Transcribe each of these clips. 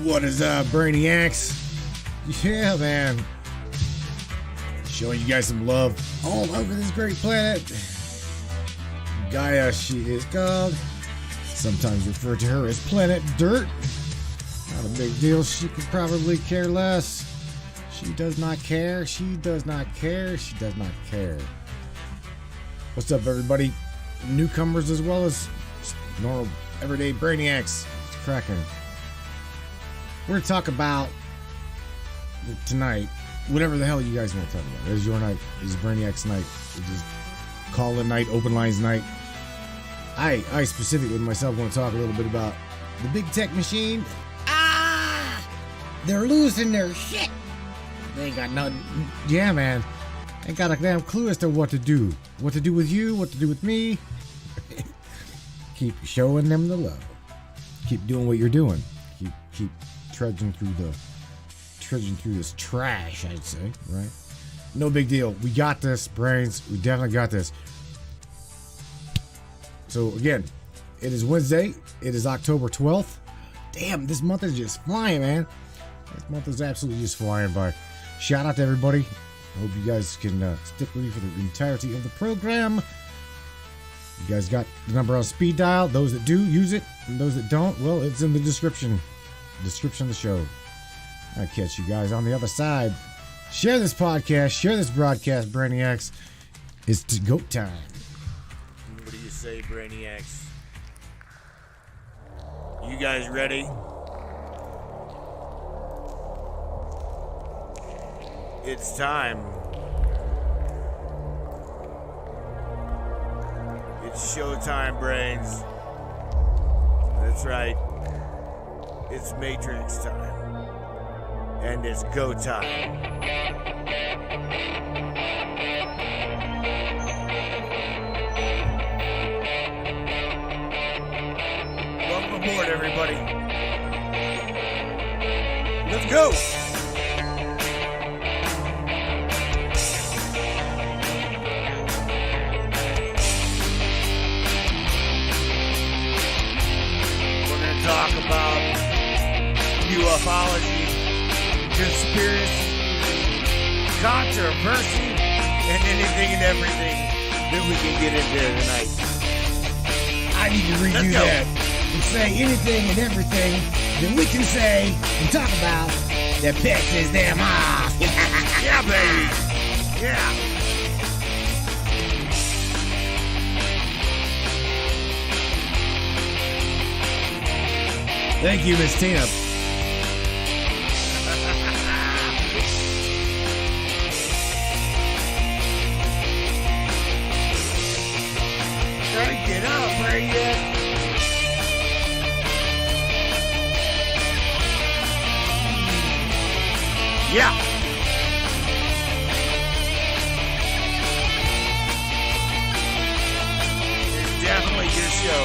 What is up, Brainiacs? Yeah, man. Showing you guys some love all over this great planet. Gaia, she is called. Sometimes referred to her as Planet Dirt. Not a big deal. She could probably care less. She does not care. She does not care. She does not care. What's up, everybody? Newcomers as well as normal, everyday Brainiacs. It's cracking. We're going to talk about tonight, whatever the hell you guys want to talk about. It's your night. It's Brainiacs night. It's just call-in night, open lines night. I specifically myself want to talk a little bit about the big tech machine. They're losing their shit. They ain't got nothing. Yeah, man. Ain't got a damn clue as to what to do. What to do with you, what to do with me. Keep showing them the love. Keep doing what you're doing. Keep trudging through this trash, I'd say, right? No big deal. We got this, brains. We definitely got this. So again, it is Wednesday. It is October 12th. Damn, this month is just flying, man. This month is absolutely just flying by. Shout out to everybody. I hope you guys can stick with me for the entirety of the program. You guys got the number on speed dial. Those that do, use it. And those that don't, well, it's in the description. Description of the show. I'll catch you guys on the other side. Share this podcast. Share this broadcast, Brainiacs. It's to go time. What do you say, Brainiacs? You guys ready? It's time. It's showtime, brains. That's right. It's Matrix time. And it's go time. Welcome aboard, everybody. Let's go. Talk about ufology, conspiracy, controversy, and anything and everything that we can get into tonight. I need to redo that and say anything and everything that we can say and talk about that pisses them off. Yeah, baby. Yeah. Thank you, Miss Tina. Crank it up, Brainiac. Yeah. It's definitely your show.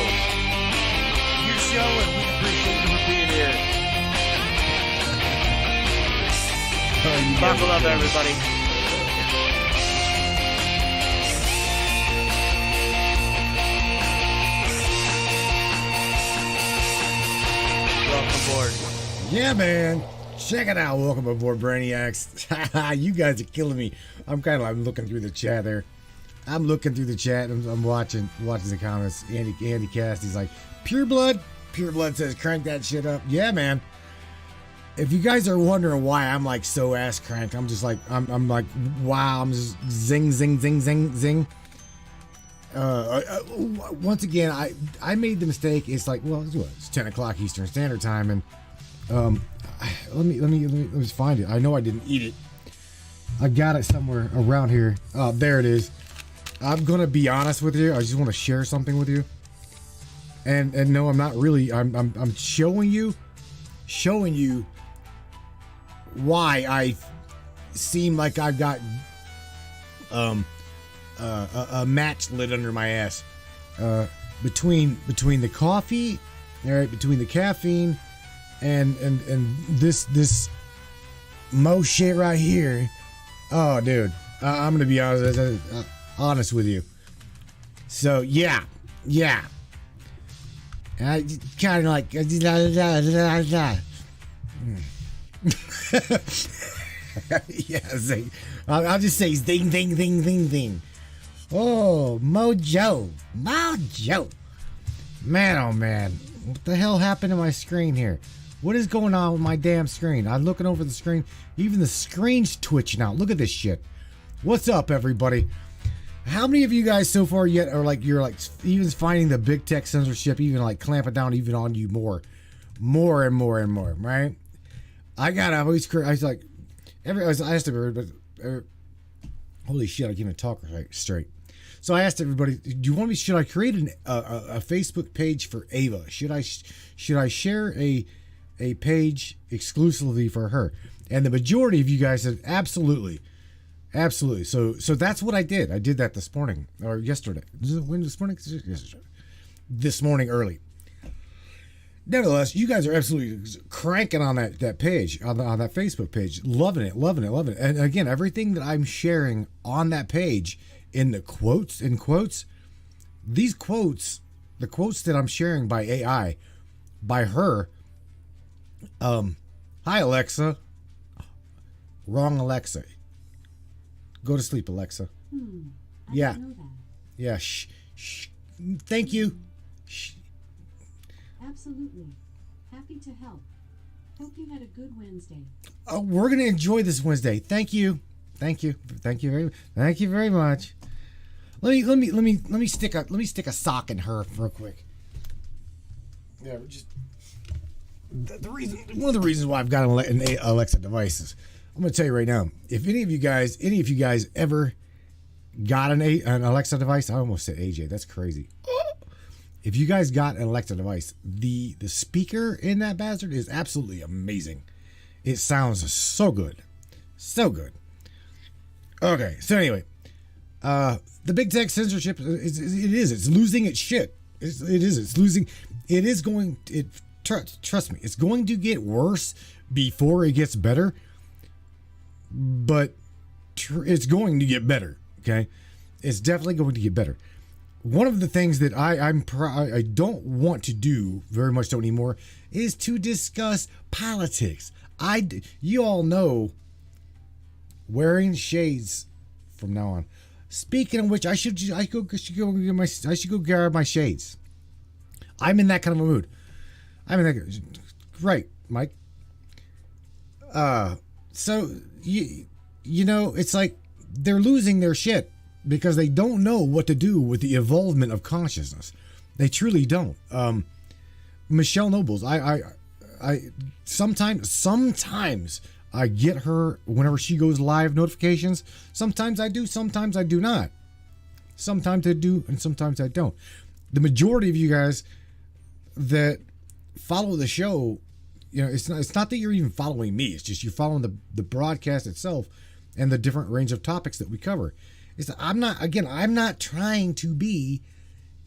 Your show, and we appreciate you for being here. Buckle up, everybody. Welcome aboard. Yeah, man. Check it out. Welcome aboard, Brainiacs. You guys are killing me. I'm looking through the chat there. I'm looking through the chat. I'm watching the comments. Andy Cassidy's like, Pure Blood says crank that shit up. Yeah, man. If you guys are wondering why I'm like so ass cranked, I'm just like I'm like wow, I'm just zing. Once again, I made the mistake. It's like, well, it's 10 o'clock Eastern Standard Time, and let me find it. I know I didn't eat it. I got it somewhere around here. There it is. I'm gonna be honest with you. I just want to share something with you. And no, I'm not really. I'm showing you why I seem like I've got a match lit under my ass. Between the coffee, all right, between the caffeine and this mo shit right here. Oh, dude, I'm gonna be honest with you. So yeah. I kind of like Yeah, zing. I'll just say zing, zing, zing, zing, zing. Oh, Mojo. Man, oh man. What the hell happened to my screen here? What is going on with my damn screen? I'm looking over the screen. Even the screen's twitching out. Look at this shit. What's up, everybody? How many of you guys so far yet are like, you're like even finding the big tech censorship, even like clamp it down even on you more and more, right? I was like, I asked everybody, but holy shit, I can't even talk right straight. So I asked everybody, do you want me? Should I create a Facebook page for Ava? Should I share a page exclusively for her? And the majority of you guys said absolutely. So that's what I did. I did that this morning or yesterday. When this morning? Yesterday. This morning early. Nevertheless, you guys are absolutely cranking on that page, on that Facebook page. Loving it. And again, everything that I'm sharing on that page in the quotes, these quotes, the quotes that I'm sharing by AI, by her. Hi, Alexa. Wrong, Alexa. Go to sleep, Alexa. I Yeah. didn't know that. Yeah. Shh. Thank you. Shh. Absolutely. Happy to help. Hope you had a good Wednesday. We're gonna enjoy this Wednesday. Thank you very much. Let me stick a sock in her real quick. Yeah, just one of the reasons why I've got an Alexa device is, I'm gonna tell you right now, if any of you guys ever got an Alexa device, I almost said AJ, that's crazy. If you guys got an Alexa device, the speaker in that bastard is absolutely amazing. It sounds so good. Okay, so anyway, the big tech censorship it's losing its shit. It's losing. It is going. Trust me, it's going to get worse before it gets better. But it's going to get better. Okay, it's definitely going to get better. One of the things that I don't want to do very much anymore is to discuss politics. You all know, wearing shades from now on. Speaking of which, I should go grab my shades. I'm in that kind of a mood. Right, Mike. So you know, it's like they're losing their shit because they don't know what to do with the evolvement of consciousness. They truly don't. Michelle Nobles, I sometimes I get her whenever she goes live notifications. Sometimes I do, sometimes I do not. Sometimes I do, and sometimes I don't. The majority of you guys that follow the show, you know, it's not that you're even following me. It's just you're following the broadcast itself and the different range of topics that we cover. I'm not trying to be.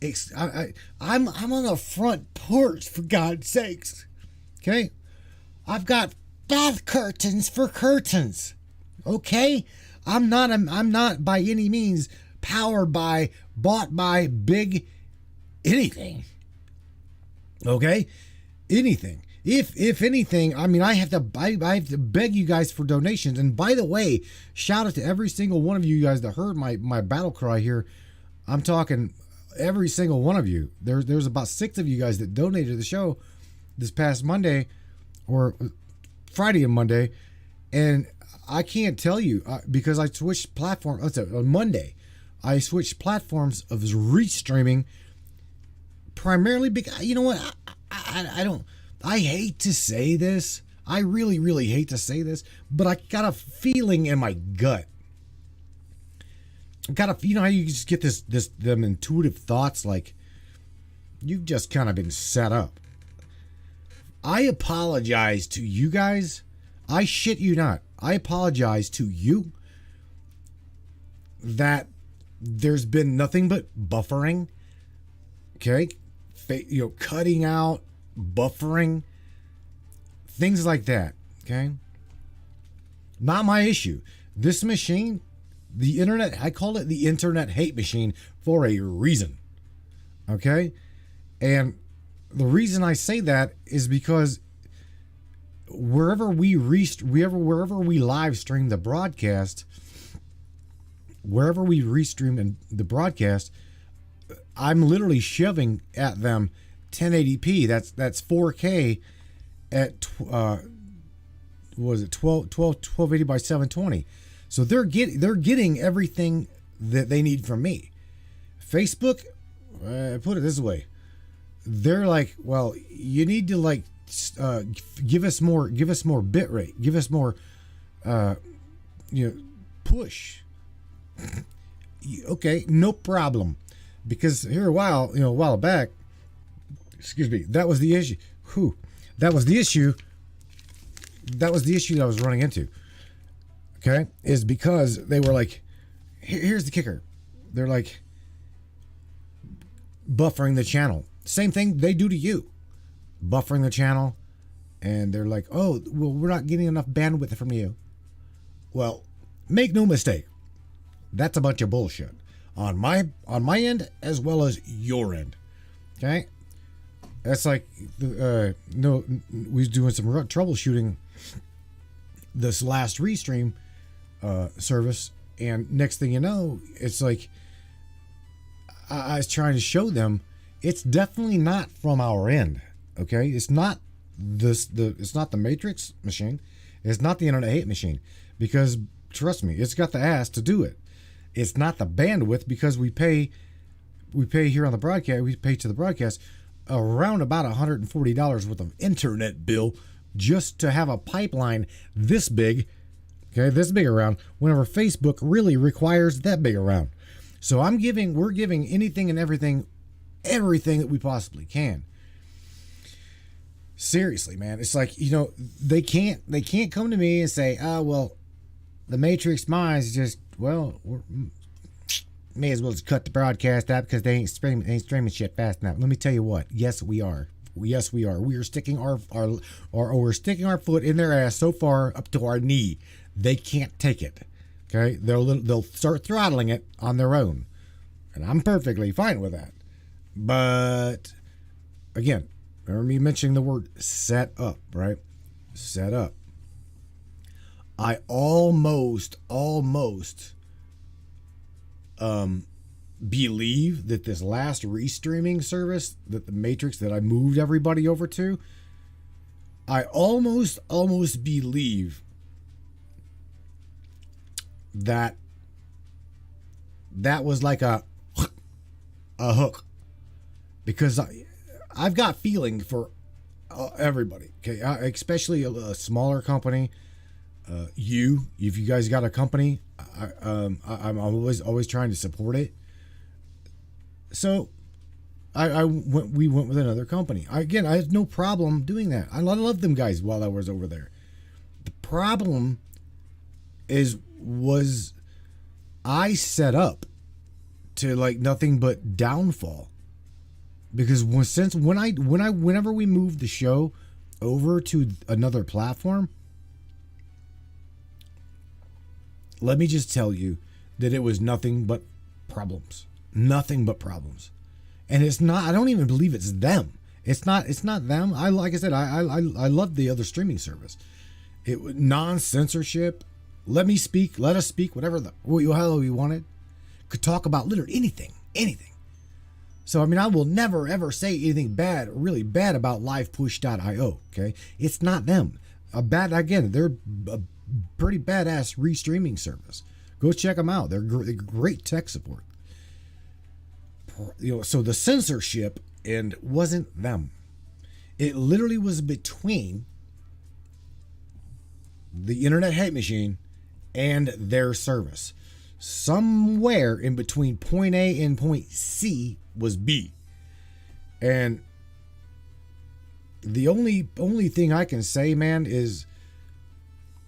I'm on the front porch, for God's sakes. Okay, I've got bath curtains for curtains. Okay, I'm not by any means bought by big anything. Okay, anything. If anything, I mean, I have to beg you guys for donations. And by the way, shout out to every single one of you guys that heard my battle cry here. I'm talking every single one of you. There's about 6 of you guys that donated to the show this past Monday or Friday and Monday, and I can't tell you because I switched platform. On Monday, I switched platforms of restreaming primarily because, you know what, I hate to say this. I really, really hate to say this, but I got a feeling in my gut. You know how you just get them intuitive thoughts like you've just kind of been set up. I apologize to you guys. I shit you not. I apologize to you that there's been nothing but buffering. Okay? You know, cutting out, buffering, things like that. Okay? Not my issue. This machine, the internet, I call it the internet hate machine for a reason. Okay? And the reason I say that is because wherever we wherever we live stream the broadcast, wherever we restream in the broadcast, I'm literally shoving at them 1080p. That's 4K at was it 1280 by 720. So they're getting everything that they need from me. Facebook, put it this way, they're like, well, you need to like give us more bit rate, give us more push. Okay, no problem, because here a while back, excuse me, that was the issue. That was the issue that I was running into. Okay, is because they were like, here's the kicker, they're like buffering the channel. Same thing they do to you, buffering the channel, and they're like, oh, well, we're not getting enough bandwidth from you. Well, make no mistake, that's a bunch of bullshit on my end as well as your end. Okay, that's like no, we was doing some troubleshooting this last restream service, and next thing you know, it's like I was trying to show them it's definitely not from our end. Okay, it's not it's not the Matrix machine, it's not the Internet Hate machine, because trust me, it's got the ass to do it. It's not the bandwidth, because we pay here on the broadcast, we pay to the broadcast around about $140 worth of internet bill just to have a pipeline this big, okay, this big around, whenever Facebook really requires that big around. So we're giving anything and everything that we possibly can. Seriously, man, it's like, they can't come to me and say, oh, well, the Matrix minds just, well, may as well just cut the broadcast out because they ain't streaming shit fast enough. Let me tell you what. Yes, we are. Yes, we are. We are sticking we're sticking our foot in their ass so far up to our knee, they can't take it. Okay, they'll start throttling it on their own, and I'm perfectly fine with that. But again, remember me mentioning the word set up, right? Set up. I almost believe that this last restreaming service, that the Matrix that I moved everybody over to, I almost believe that was like a hook, because I've got feeling for everybody. Okay, especially a smaller company. If you guys got a company, I'm always trying to support it. So we went with another company. I had no problem doing that. I love them guys while I was over there. The problem was I set up to like nothing but downfall, because whenever we moved the show over to another platform, let me just tell you that it was nothing but problems. Nothing but problems. And it's not, I don't even believe it's them. It's not them. Like I said, I love the other streaming service. It was non-censorship. Let us speak, whatever the hell we wanted. Could talk about literally anything. So, I mean, I will never ever say anything really bad about livepush.io. Okay. It's not them. They're a pretty badass restreaming service. Go check them out. They're great tech support. So the censorship and wasn't them. It literally was between the Internet Hate Machine and their service. Somewhere in between point A and point C was B. And the only thing I can say, man, is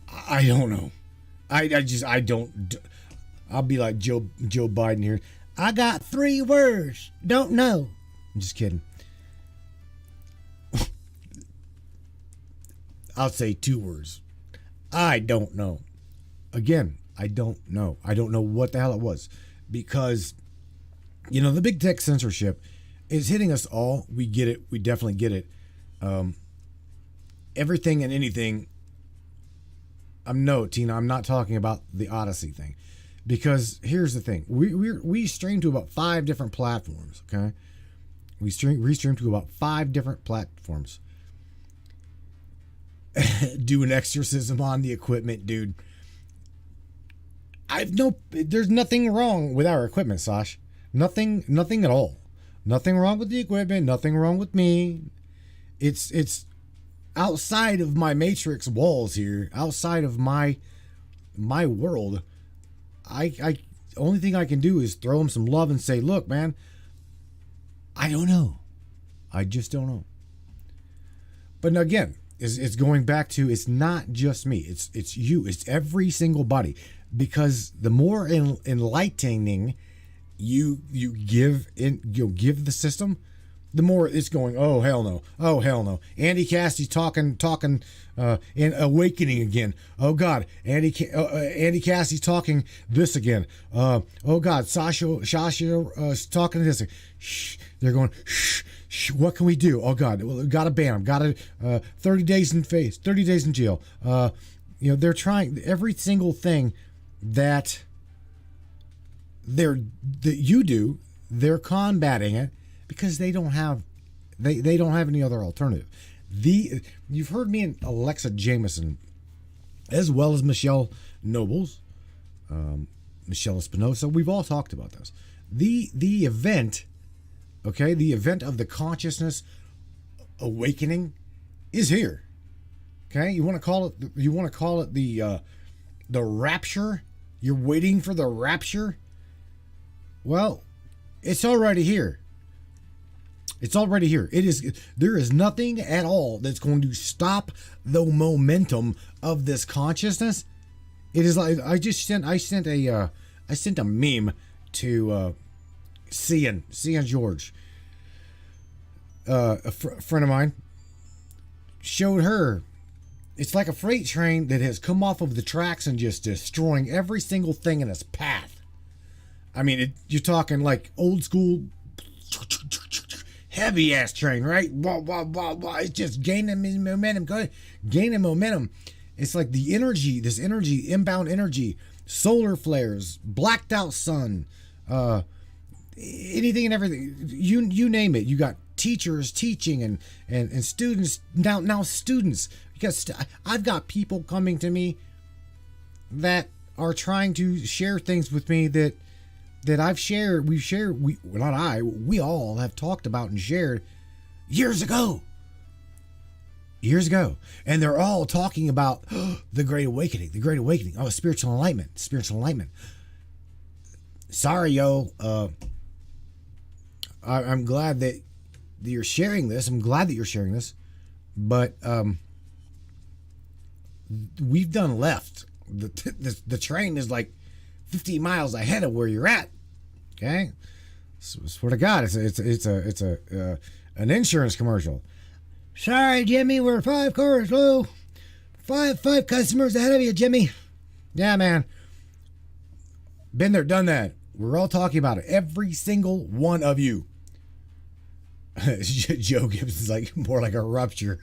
I don't know. I don't. I'll be like Joe Biden here. I got 3 words. Don't know. I'm just kidding. I'll say 2 words. I don't know. Again, I don't know. I don't know what the hell it was, because the big tech censorship is hitting us all. We get it. We definitely get it. everything and anything. No, Tina, I'm not talking about the Odyssey thing, because here's the thing: we stream to about 5 different platforms. Okay, we stream to about 5 different platforms. Do an exorcism on the equipment, dude. There's nothing wrong with our equipment, Sash. Nothing at all. Nothing wrong with the equipment. Nothing wrong with me. It's outside of my matrix walls here, outside of my world. I only thing I can do is throw him some love and say, look, man, I don't know. I just don't know. But again, it's going back to, it's not just me. It's you. It's every single body. Because the more enlightening you give the system, the more it's going, oh hell no, Andy Cassidy's talking and awakening again. Oh God, Andy Cassidy's talking this again. Oh God, Sasha talking this. Shh, they're going. Shh. What can we do? Oh God, well, got to ban them. Got to 30 days in 30 days in jail. They're trying every single thing that you do. They're combating it because they don't have any other alternative. You've heard me and Alexa Jameson, as well as Michelle Nobles, Michelle Espinosa. We've all talked about this. The event. Okay, the event of the consciousness awakening is here. Okay, you want to call it the rapture? You're waiting for the rapture? Well, it's already here. It's already here. There is nothing at all that's going to stop the momentum of this consciousness. It is like I sent a meme to CN George, a friend of mine, showed her. It's like a freight train that has come off of the tracks and just destroying every single thing in its path. I mean, you're talking like old school, heavy ass train, right? Blah, blah, blah, blah. It's just gaining momentum. It's like the energy, this energy, inbound energy, solar flares, blacked out sun, anything and everything. You name it. You got teachers teaching and students now students. Because I've got people coming to me that are trying to share things with me that I've shared. We all have talked about and shared years ago. And they're all talking about the Great Awakening. Oh, spiritual enlightenment. Sorry, yo. I'm glad that you're sharing this. But we've done left. The train is like 50 miles ahead of where you're at. Okay, swear to God, it's an insurance commercial. Sorry, Jimmy, we're 5 cars low. Five customers ahead of you, Jimmy. Yeah, man. Been there, done that. We're all talking about it. Every single one of you. Joe Gibbs is like more like a rupture.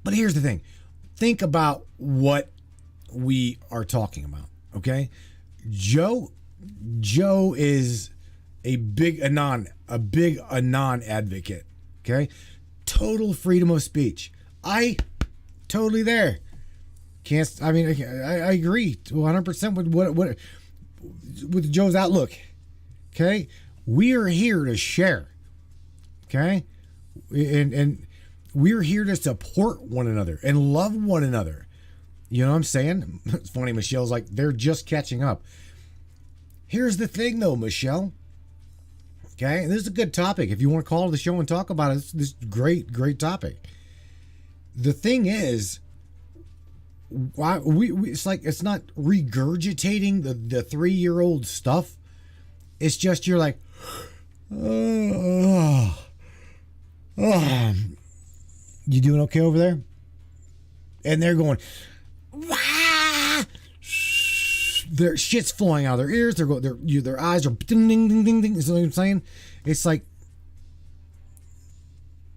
But here's the thing. Think about what we are talking about, okay? Joe is a big Anon advocate, okay? Total freedom of speech. I totally there. I agree 100% with Joe's outlook. Okay? We are here to share. Okay? And we're here to support one another and love one another. You know what I'm saying? It's funny, Michelle's like, they're just catching up. Here's the thing though, Michelle. Okay? This is a good topic. If you want to call the show and talk about it, this is great topic. The thing is, it's like, it's not regurgitating the 3-year-old stuff. It's just, you're like, you doing okay over there? And they're going, wah! Their shit's flowing out of their ears. Their eyes are ding ding ding ding ding. You know what I'm saying? It's like,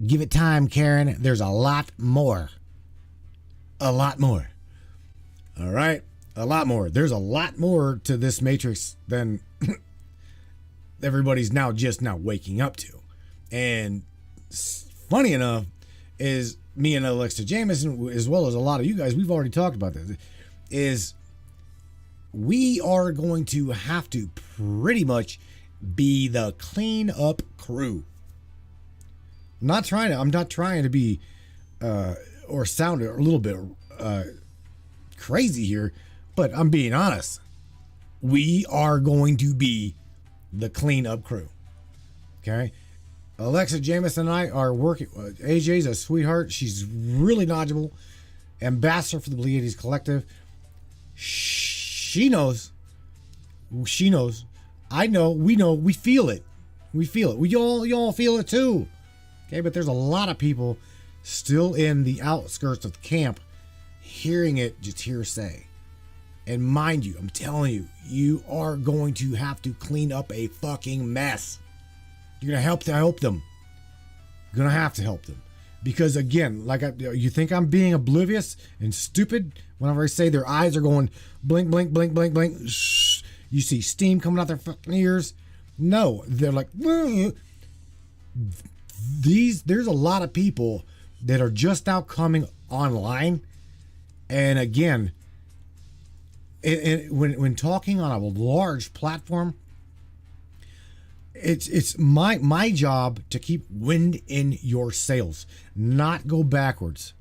Give it time, Karen. There's a lot more. A lot more. All right? A lot more. There's a lot more to this Matrix than everybody's now waking up to. And funny enough is me and Alexa Jameson, as well as a lot of you guys, we've already talked about this, is we are going to have to pretty much be the clean up crew. I'm not trying to be or sound a little bit crazy here, but I'm being honest. We are going to be the cleanup crew. Okay? Alexa Jameson and I are working. AJ's a sweetheart. She's really knowledgeable. Ambassador for the Pleiades Collective. She knows. She knows. I know. We know. We feel it. We feel it. We all feel it too. Okay, but there's a lot of people still in the outskirts of camp hearing it just hearsay. And mind you, I'm telling you, you are going to have to clean up a fucking mess. You're going to help them. You're going to have to help them. Because again, you think I'm being oblivious and stupid whenever I say their eyes are going blink, blink, blink, blink, blink. Shh. You see steam coming out their fucking ears. No, they're like, there's a lot of people that are just now coming online. And again, when talking on a large platform, it's my job to keep wind in your sails, not go backwards.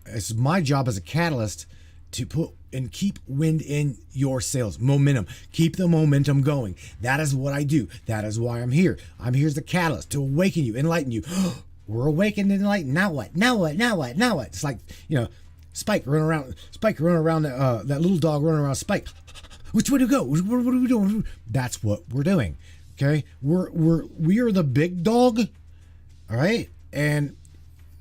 It's my job as a catalyst to put and keep wind in your sails. Momentum. Keep the momentum going. That is what I do. That is why I'm here. I'm here as the catalyst to awaken you, enlighten you. We're awakened and enlightened. Now what? It's like, Spike running around that little dog running around Spike. Which way to go? What are we doing? That's what we're doing. Okay? We are the big dog. All right? And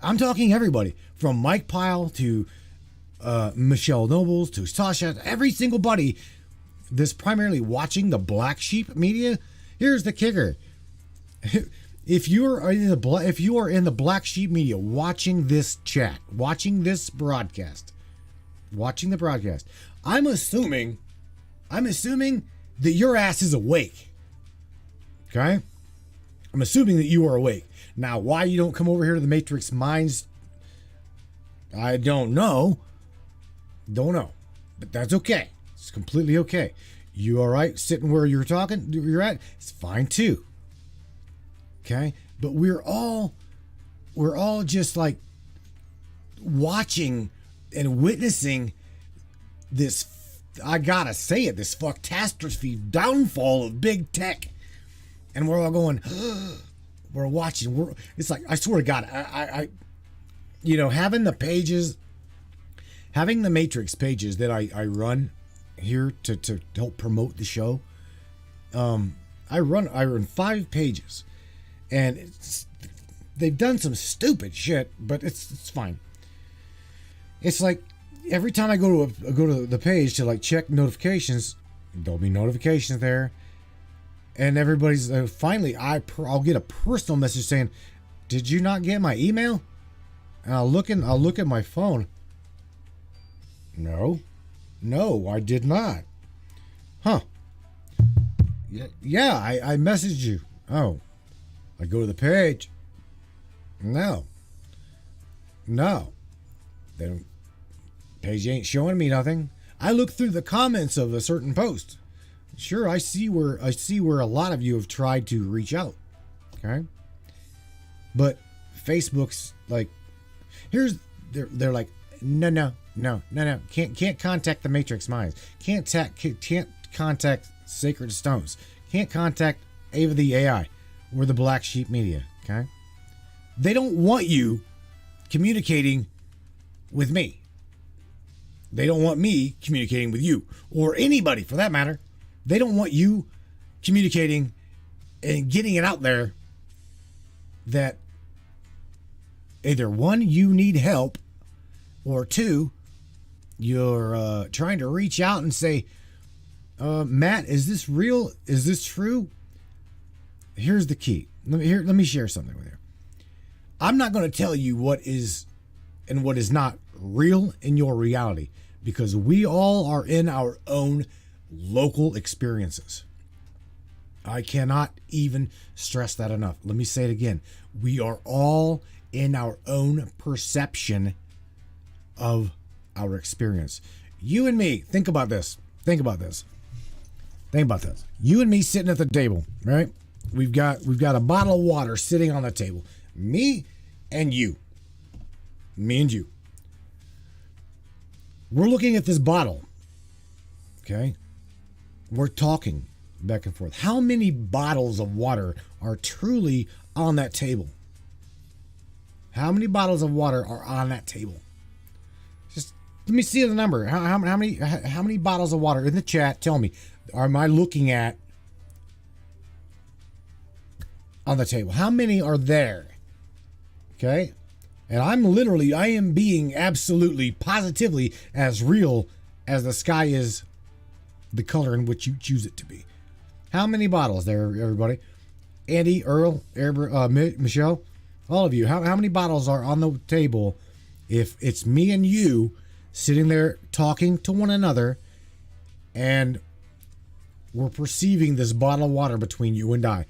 I'm talking everybody from Mike Pyle to Michelle Nobles to Sasha, every single buddy that's primarily watching the black sheep media. Here's the kicker. If you are in the black sheep media watching this chat, watching this broadcast, I'm assuming that your ass is awake. Okay? I'm assuming that you are awake. Now, why you don't come over here to the Matrix Minds, I don't know. But that's okay. It's completely okay. You all right sitting where you're at? It's fine too. Okay? But we're all just like watching and witnessing this, I gotta say it, this catastrophe downfall of big tech. And we're all going, we're watching. It's like, I swear to God, I having the Matrix pages that I run here to help promote the show. I run 5 pages, and they've done some stupid shit, but it's fine. It's like every time I go to the page to like check notifications, there'll be notifications there, and everybody's finally I'll get a personal message saying, "Did you not get my email?" And I'll look at my phone. No, I did not. Huh? Yeah, I messaged you. Oh, I go to the page. No. The page ain't showing me nothing. I look through the comments of a certain post. Sure, I see where a lot of you have tried to reach out. Okay, but Facebook's like, they're like, no. Can't contact the Matrix Minds. Can't contact Sacred Stones. Can't contact Ava the AI or the Black Sheep Media. Okay, they don't want you communicating with me. They don't want me communicating with you or anybody for that matter. They don't want you communicating and getting it out there that either 1, you need help, or 2, you're trying to reach out and say, Matt, is this real? Is this true? Here's the key. Let me share something with you. I'm not going to tell you what is and what is not real in your reality, because we all are in our own local experiences. I cannot even stress that enough. Let me say it again. We are all in our own perception of our experience. You and me, think about this. Think about this. You and me sitting at the table, right? We've got a bottle of water sitting on the table. Me and you. We're looking at this bottle. Okay? We're talking back and forth. How many bottles of water are truly on that table? How many bottles of water are on that table? Just let me see the number. How many bottles of water in the chat? Tell me, am I looking at on the table? How many are there? Okay? And I am being absolutely, positively as real as the sky is the color in which you choose it to be. How many bottles there, everybody? Andy, Earl, Michelle, all of you. How many bottles are on the table if it's me and you sitting there talking to one another and we're perceiving this bottle of water between you and I?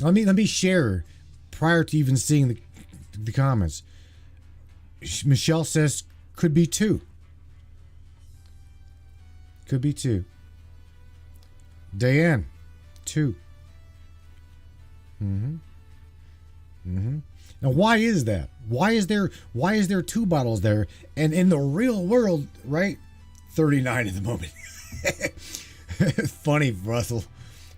Let me share prior to even seeing the comments. Michelle says could be two. Could be two. Diane, two. Now, why is that? Why is there two bottles there? And in the real world, right? 39 at the moment. Funny, Russell.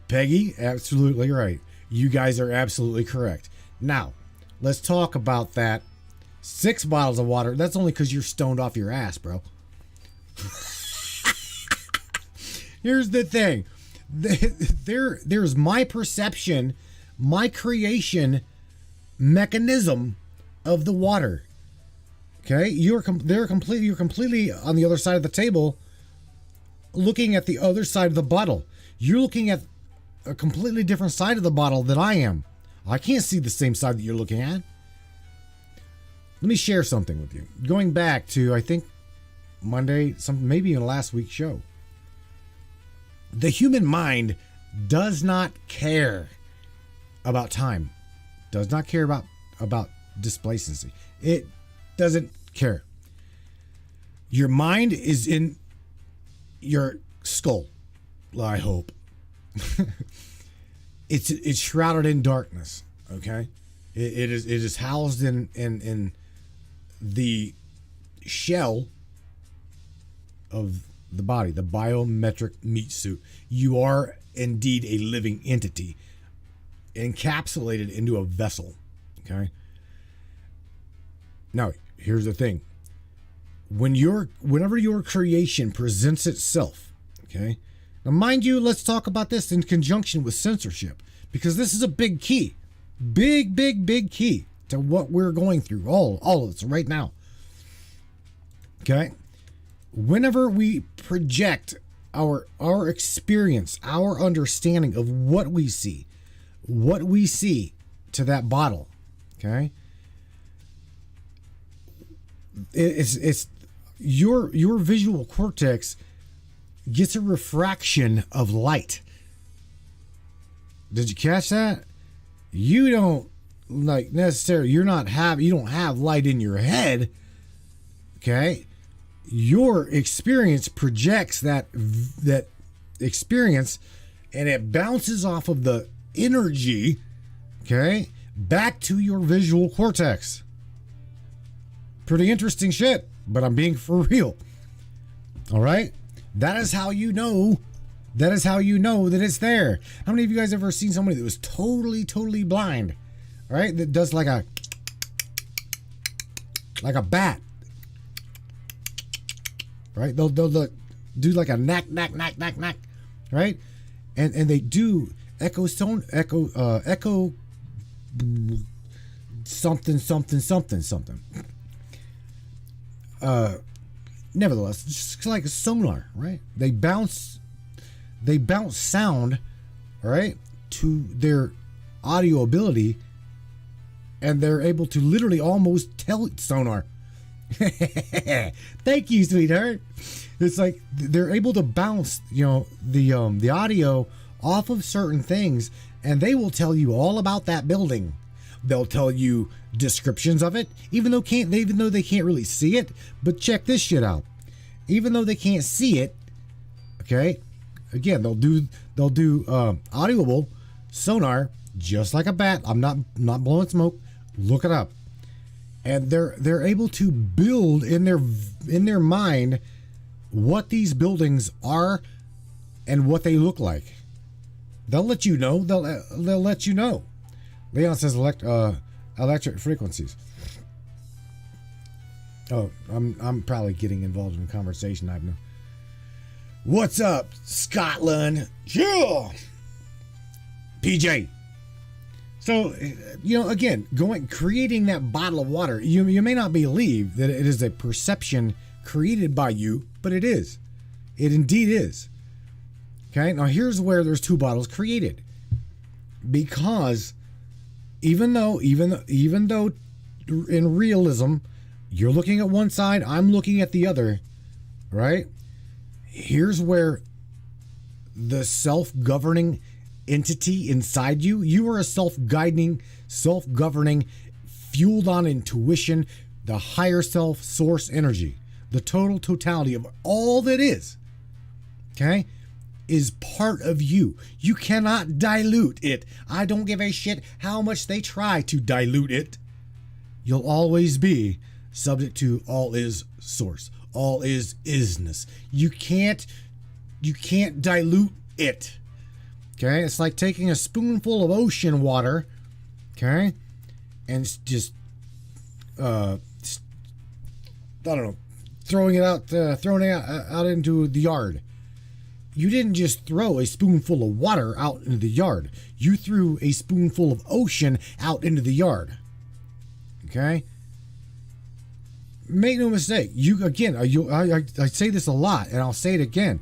Peggy, absolutely right. You guys are absolutely correct. Now, let's talk about that 6 bottles of water. That's only because you're stoned off your ass, bro. Here's the thing. There's my perception, my creation mechanism of the water. Okay? You're completely on the other side of the table looking at the other side of the bottle. You're looking at a completely different side of the bottle than I am. I can't see the same side that you're looking at. Let me share something with you. Going back to, I think, Monday, maybe in last week's show. The human mind does not care about time. Does not care about displacency. It doesn't care. Your mind is in your skull, I hope. It's shrouded in darkness. Okay, it is housed in the shell of the body, the biometric meat suit. You are indeed a living entity, encapsulated into a vessel. Okay. Now, here's the thing. Whenever your creation presents itself, okay. Now, mind you, let's talk about this in conjunction with censorship, because this is a big key, big key to what we're going through, all of this right now. Okay. Whenever we project our experience, our understanding of what we see to that bottle, okay, it's your visual cortex gets a refraction of light. Did you catch that? You don't necessarily. You don't have light in your head. Okay. Your experience projects that experience, and it bounces off of the energy, okay, back to your visual cortex. Pretty interesting shit, but I'm being for real. All right? That is how you know that it's there. How many of you guys ever seen somebody that was totally blind? All right? That does like a bat. Right? They'll do like a knack, right? And they do echo something. Nevertheless, it's just like a sonar, right? They bounce sound, all right, to their audio ability, and they're able to literally almost tell sonar. Thank you, sweetheart. It's like they're able to bounce, the audio off of certain things, and they will tell you all about that building. They'll tell you descriptions of it, even though they can't really see it. But check this shit out. Even though they can't see it, okay, again, they'll do audioable sonar just like a bat. I'm not blowing smoke. Look it up. And they're able to build in their mind what these buildings are and what they look like. They'll let you know. They'll let you know. Leon says electric frequencies. Oh, I'm probably getting involved in a conversation. I have no. What's up, Scotland? Yeah. PJ. So, again, creating that bottle of water. You may not believe that it is a perception created by you, but it is. It indeed is. Okay. Now here's where there's two bottles created, because even though in realism you're looking at one side, I'm looking at the other, right? Here's where the self-governing entity inside you are a self-governing, fueled on intuition, the higher self, source energy, the totality of all that is, okay, is part of you. You cannot dilute it. I don't give a shit how much they try to dilute it. You'll always be subject to all is source, all is isness. You can't dilute it. Okay, it's like taking a spoonful of ocean water, okay, and just I don't know, throwing it out into the yard. You didn't just throw a spoonful of water out into the yard. You threw a spoonful of ocean out into the yard. Okay? Make no mistake. I say this a lot, and I'll say it again.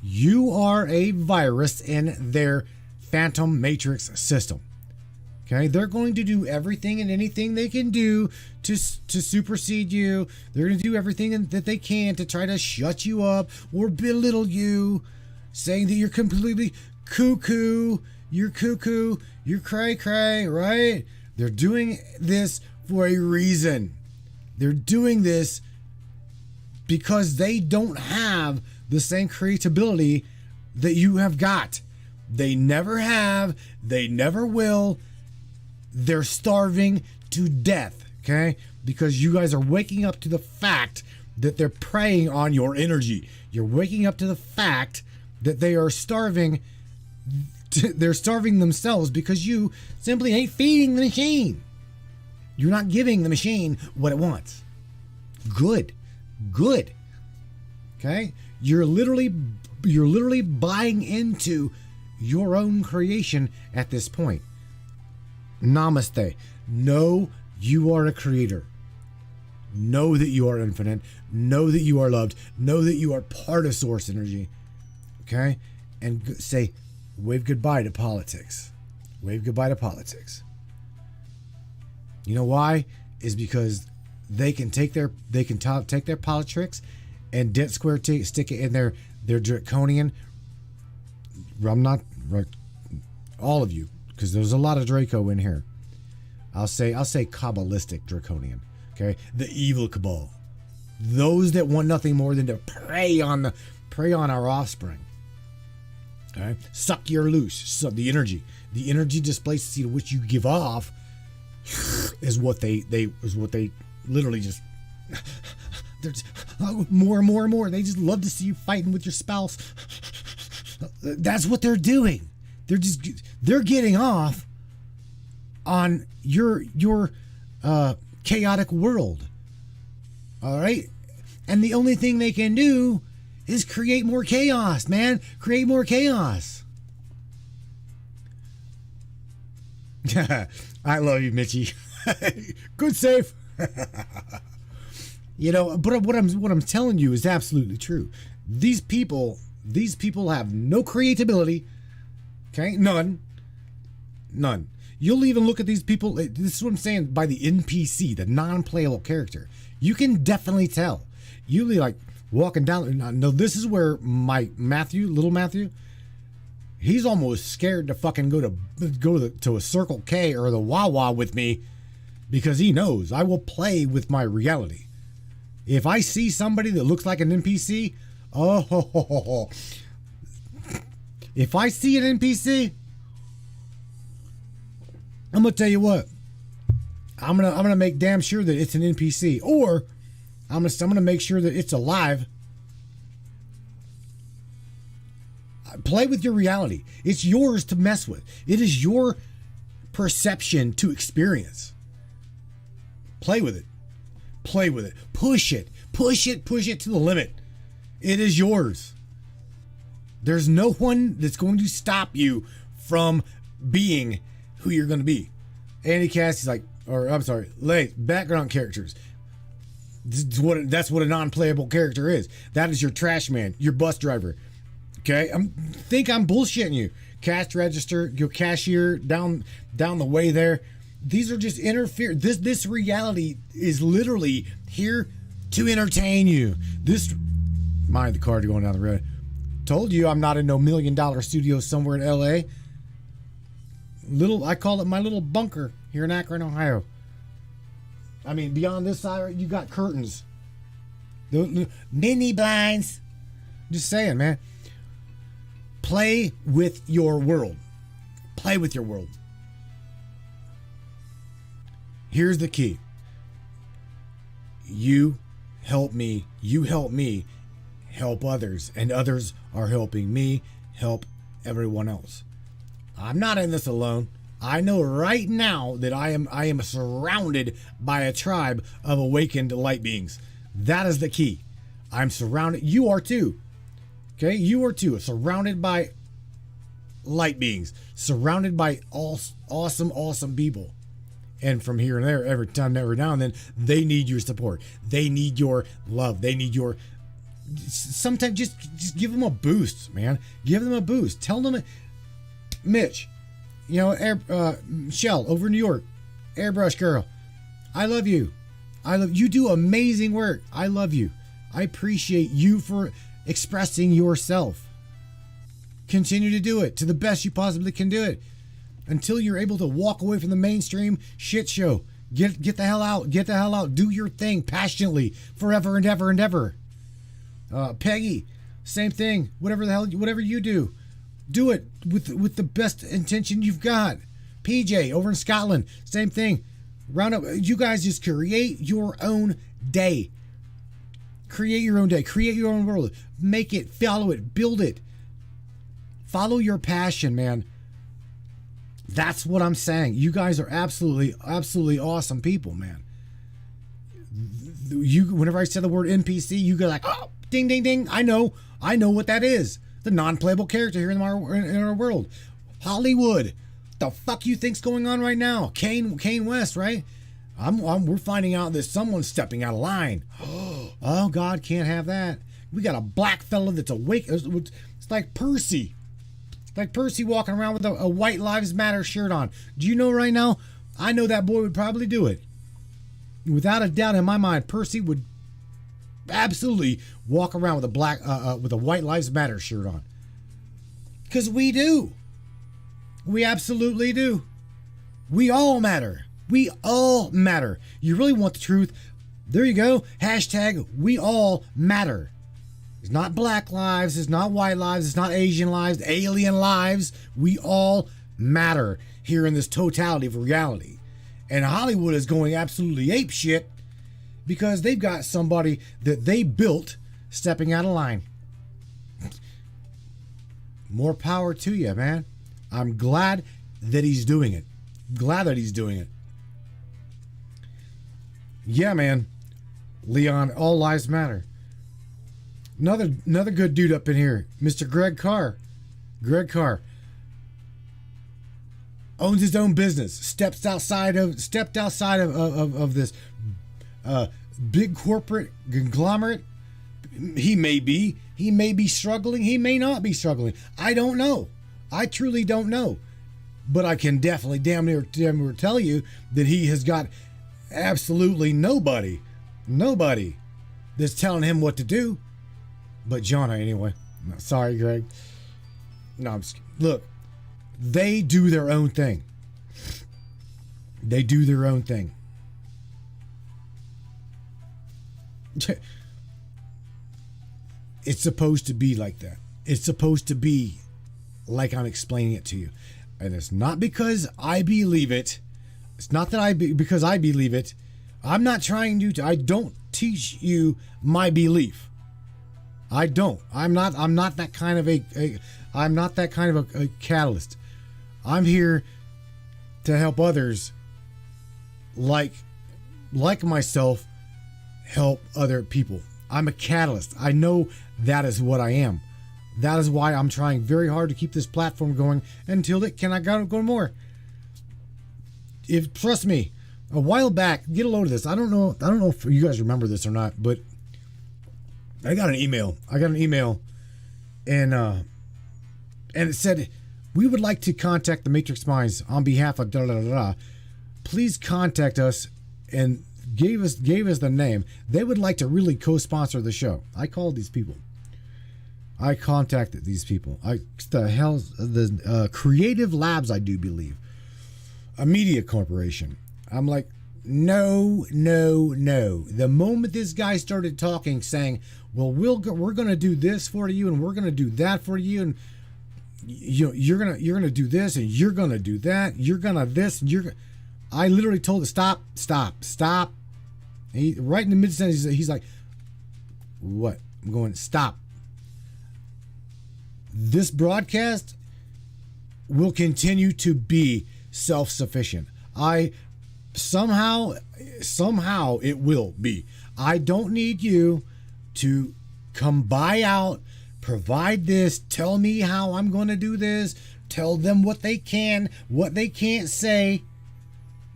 You are a virus in their phantom matrix system. Okay? They're going to do everything and anything they can do to supersede you. They're going to do everything that they can to try to shut you up or belittle you, saying that you're completely cuckoo, you're cray-cray, right? They're doing this for a reason. They're doing this because they don't have the same creatability that you have got. They never have. They never will. They're starving to death, okay? Because you guys are waking up to the fact that they're preying on your energy. You're waking up to the fact that they are starving. They're starving themselves because you simply ain't feeding the machine. You're not giving the machine what it wants. Good. Okay? You're literally buying into your own creation at this point. Namaste. Know you are a creator. Know that you are infinite. Know that you are loved. Know that you are part of source energy. Okay? And say, wave goodbye to politics. Wave goodbye to politics. You know why? Is because they can take their politics and dead square stick it in their draconian. I'm not all of you, because there's a lot of Draco in here. I'll say Kabbalistic draconian. Okay, the evil cabal, those that want nothing more than to prey on our offspring. Okay, suck your loose. So the energy displacement to which you give off is what they literally just. They're just, more and more and more. They just love to see you fighting with your spouse. That's what they're doing. They're getting off on your chaotic world. All right, and the only thing they can do is create more chaos, man. Create more chaos. I love you, Mitchie. Good save. But what I'm telling you is absolutely true. These people have no creativity. Okay, none. None. You'll even look at these people. This is what I'm saying by the NPC, the non-playable character. You can definitely tell. You like walking down. No, this is where my little Matthew, he's almost scared to fucking go to a Circle K or the Wawa with me because he knows I will play with my reality. If I see somebody that looks like an NPC, if I see an NPC, I'm gonna tell you what. I'm gonna make damn sure that it's an NPC, or I'm gonna make sure that it's alive. Play with your reality. It's yours to mess with. It is your perception to experience. Play with it. Play with it. Push it. Push it. Push it to the limit. It is yours. There's no one that's going to stop you from being who you're going to be. Andy Cassie's like, or I'm sorry, background characters. That's what a non-playable character is. That is your trash man, your bus driver. Okay, I'm bullshitting you. Cash register, your cashier down the way there. These are just This reality is literally here to entertain you. Mind the car going down the road. Told you I'm not in no $1 million studio somewhere in LA. I call it my little bunker here in Akron, Ohio. I mean, beyond this side, you got curtains. The mini blinds. Just saying, man. Play with your world. Play with your world. Here's the key. You help me. You help me help others. And others are helping me help everyone else. I'm not in this alone. I know right now that I am surrounded by a tribe of awakened light beings. That is the key. I'm surrounded. You are too. Okay? You are too. Surrounded by light beings. Surrounded by awesome people. And from here and there, every now and then, they need your support. They need your love. They need your... Sometimes just give them a boost, man. Give them a boost. Tell them... Mitch, Michelle over in New York, Airbrush Girl, I love you. You do amazing work. I love you. I appreciate you for expressing yourself. Continue to do it to the best you possibly can do it until you're able to walk away from the mainstream shit show. Get the hell out. Get the hell out. Do your thing passionately forever and ever and ever. Peggy, same thing. Whatever you do. Do it with the best intention you've got. PJ over in Scotland, same thing. Round up. You guys just create your own day. Create your own day. Create your own world. Make it. Follow it. Build it. Follow your passion, man. That's what I'm saying. You guys are absolutely awesome people, man. Whenever I said the word NPC, you go like, oh, ding, ding, ding. I know what that is. The non-playable character here in our world. Hollywood. The fuck you think's going on right now? Kane West, right? We're finding out that someone's stepping out of line. Oh, God, can't have that. We got a black fella that's awake. It's like Percy. It's like Percy walking around with a White Lives Matter shirt on. Do you know right now? I know that boy would probably do it. Without a doubt in my mind, Percy would absolutely walk around with a White Lives Matter shirt on. Because we do. We absolutely do. We all matter. We all matter. You really want the truth? There you go. Hashtag we all matter. It's not black lives. It's not white lives. It's not Asian lives. Alien lives. We all matter here in this totality of reality. And Hollywood is going absolutely ape shit because they've got somebody that they built stepping out of line. More power to you, man. I'm glad that he's doing it. Glad that he's doing it. Yeah, man. Leon, all lives matter. Another good dude up in here, Mr. Greg Carr. Greg Carr owns his own business. Stepped outside of this big corporate conglomerate. He may be struggling. He may not be struggling. I don't know. I truly don't know. but I can definitely damn near tell you that he has got absolutely nobody that's telling him what to do but Jonah anyway. No, sorry, Greg. No, I'm just, look, they do their own thing. They do their own thing. It's supposed to be like that. It's supposed to be like I'm explaining it to you. And it's not because I believe it. It's not that because I believe it. I'm not trying to, I don't teach you my belief. I don't. I'm not that kind of I'm not that kind of a catalyst. I'm here to help others like myself help other people. I'm a catalyst. I know that is what I am. That is why I'm trying very hard to keep this platform going until it cannot go more. Trust me, a while back, get a load of this. I don't know if you guys remember this or not, but I got an email. And it said, we would like to contact the Matrix Minds on behalf of da da da da. Please contact us, and gave us the name. They would like to really co-sponsor the show. I called these people. I contacted these people. The Creative Labs, I do believe, a media corporation. I'm like, no. The moment this guy started talking, saying, well, we're going to do this for you, and we're going to do that for you, and you're going to do this, and you're going to do that, you're going to this, and I literally told him, stop. And right in the mid-sentence, he's like, what? I'm going, stop. This broadcast will continue to be self-sufficient. Somehow it will be. I don't need you to come buy out, provide this, tell me how I'm going to do this, tell them what they can, what they can't say.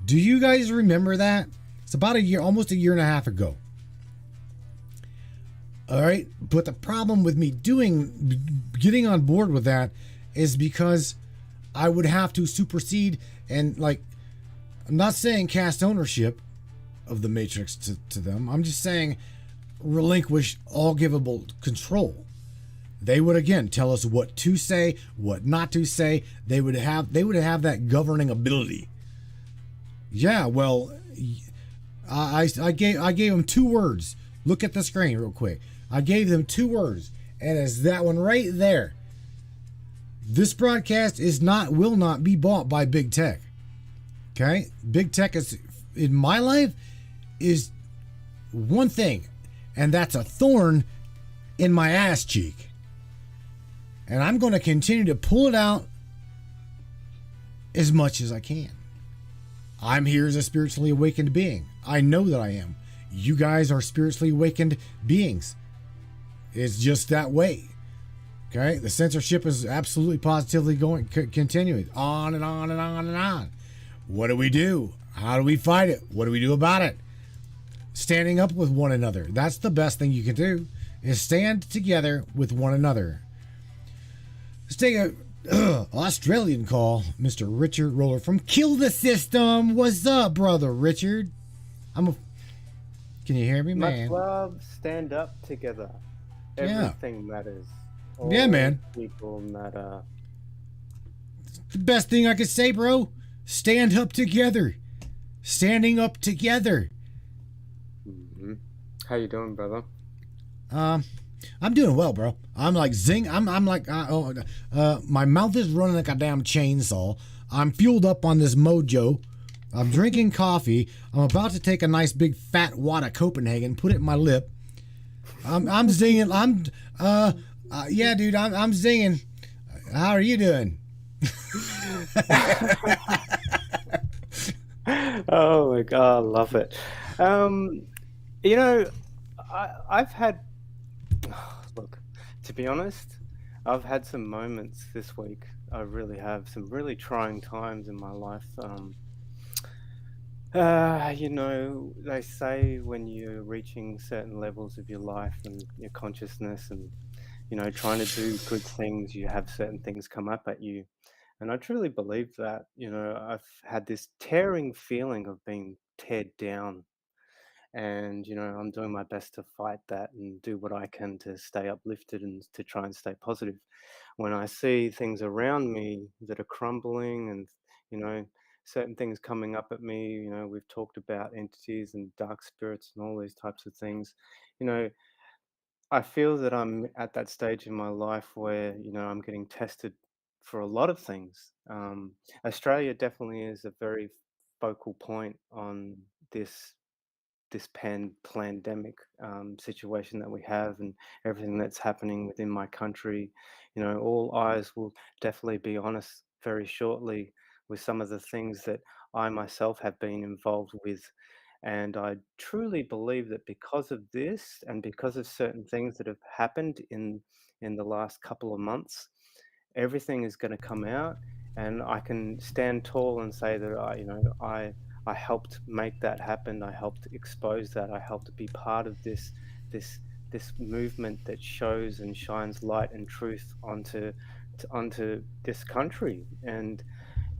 Do you guys remember that? It's about almost a year and a half ago. All right. But the problem with me getting on board with that is because I would have to supersede and, like, I'm not saying cast ownership of the Matrix to them. I'm just saying relinquish all givable control. They would again tell us what to say, what not to say. They would have that governing ability. Yeah, well, I gave them 2 words. Look at the screen real quick. I gave them 2 words, and it's that one right there. This broadcast will not be bought by big tech. Okay? Big tech in my life is one thing, and that's a thorn in my ass cheek. And I'm going to continue to pull it out as much as I can. I'm here as a spiritually awakened being. I know that I am. You guys are spiritually awakened beings. It's just that way. Okay? The censorship is absolutely positively continuing on and on and on and on. What do we do? How do we fight it? What do we do about it? Standing up with one another. That's the best thing you can do, is stand together with one another. Let's take a Australian call. Mr. Richard Roller from Kill the System. What's up, brother Richard? Can you hear me, man? Much love. Stand up together. Everything matters. All man. People matter. The best thing I could say, bro. Stand up together. Standing up together. Mm-hmm. How you doing, brother? I'm doing well, bro. I'm like zing. I'm like, my mouth is running like a damn chainsaw. I'm fueled up on this mojo. I'm drinking coffee. I'm about to take a nice big fat wad of Copenhagen, put it in my lip. I'm zinging. Yeah, dude. I'm zinging. How are you doing? Oh my god, I love it. You know, I've had, look, to be honest, I've had some moments this week. I really have some really trying times in my life. You know, they say when you're reaching certain levels of your life and your consciousness and, you know, trying to do good things, you have certain things come up at you. And I truly believe that, I've had this tearing feeling of being teared down. And, I'm doing my best to fight that and do what I can to stay uplifted and to try and stay positive. When I see things around me that are crumbling and, you know, certain things coming up at me, we've talked about entities and dark spirits and all these types of things. You know, I feel that I'm at that stage in my life where, I'm getting tested for a lot of things. Australia definitely is a very focal point on this pandemic situation that we have and everything that's happening within my country. All eyes will definitely be on us very shortly with some of the things that I myself have been involved with. And I truly believe that because of this and because of certain things that have happened in the last couple of months, everything is going to come out, and I can stand tall and say that I helped make that happen. I helped expose that. I helped be part of this this movement that shows and shines light and truth onto this country. And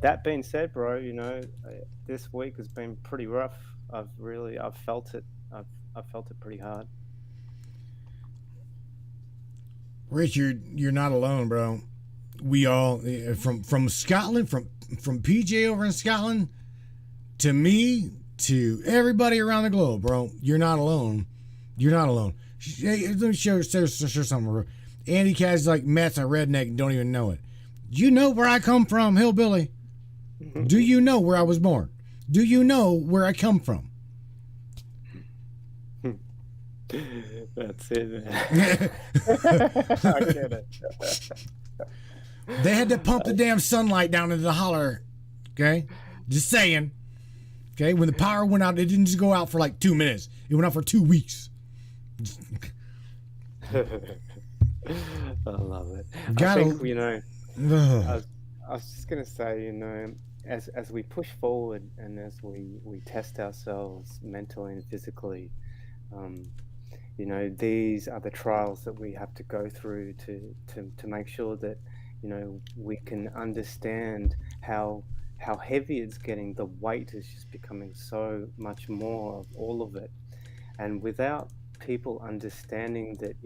that being said, bro, this week has been pretty rough. I've felt it. I've felt it pretty hard. Richard, you're not alone, bro. We all from Scotland, from PJ over in Scotland to me to everybody around the globe, bro. You're not alone. You're not alone. Hey, let me show something. Bro. Andy Cass like Matt's a redneck and don't even know it. You know where I come from, hillbilly? Do you know where I was born? Do you know where I come from? That's it, man. I get it. They had to pump the damn sunlight down into the holler. Okay? Just saying. Okay? When the power went out, it didn't just go out for like 2 minutes. It went out for 2 weeks. I love it. Gotta, I think, I was just going to say, as we push forward and as we test ourselves mentally and physically, these are the trials that we have to go through to make sure that, we can understand how heavy it's getting. The weight is just becoming so much more of all of it. And without people understanding that,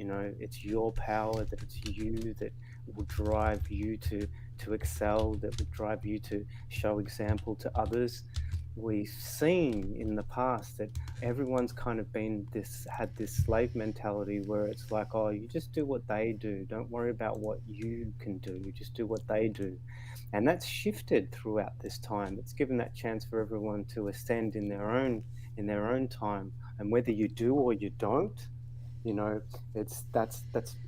it's your power, that it's you that will drive you to excel, that will drive you to show example to others. We've seen in the past that everyone's kind of had this slave mentality where it's like, oh, you just do what they do. Don't worry about what you can do. You just do what they do. And that's shifted throughout this time. It's given that chance for everyone to ascend in their own time. And whether you do or you don't, that's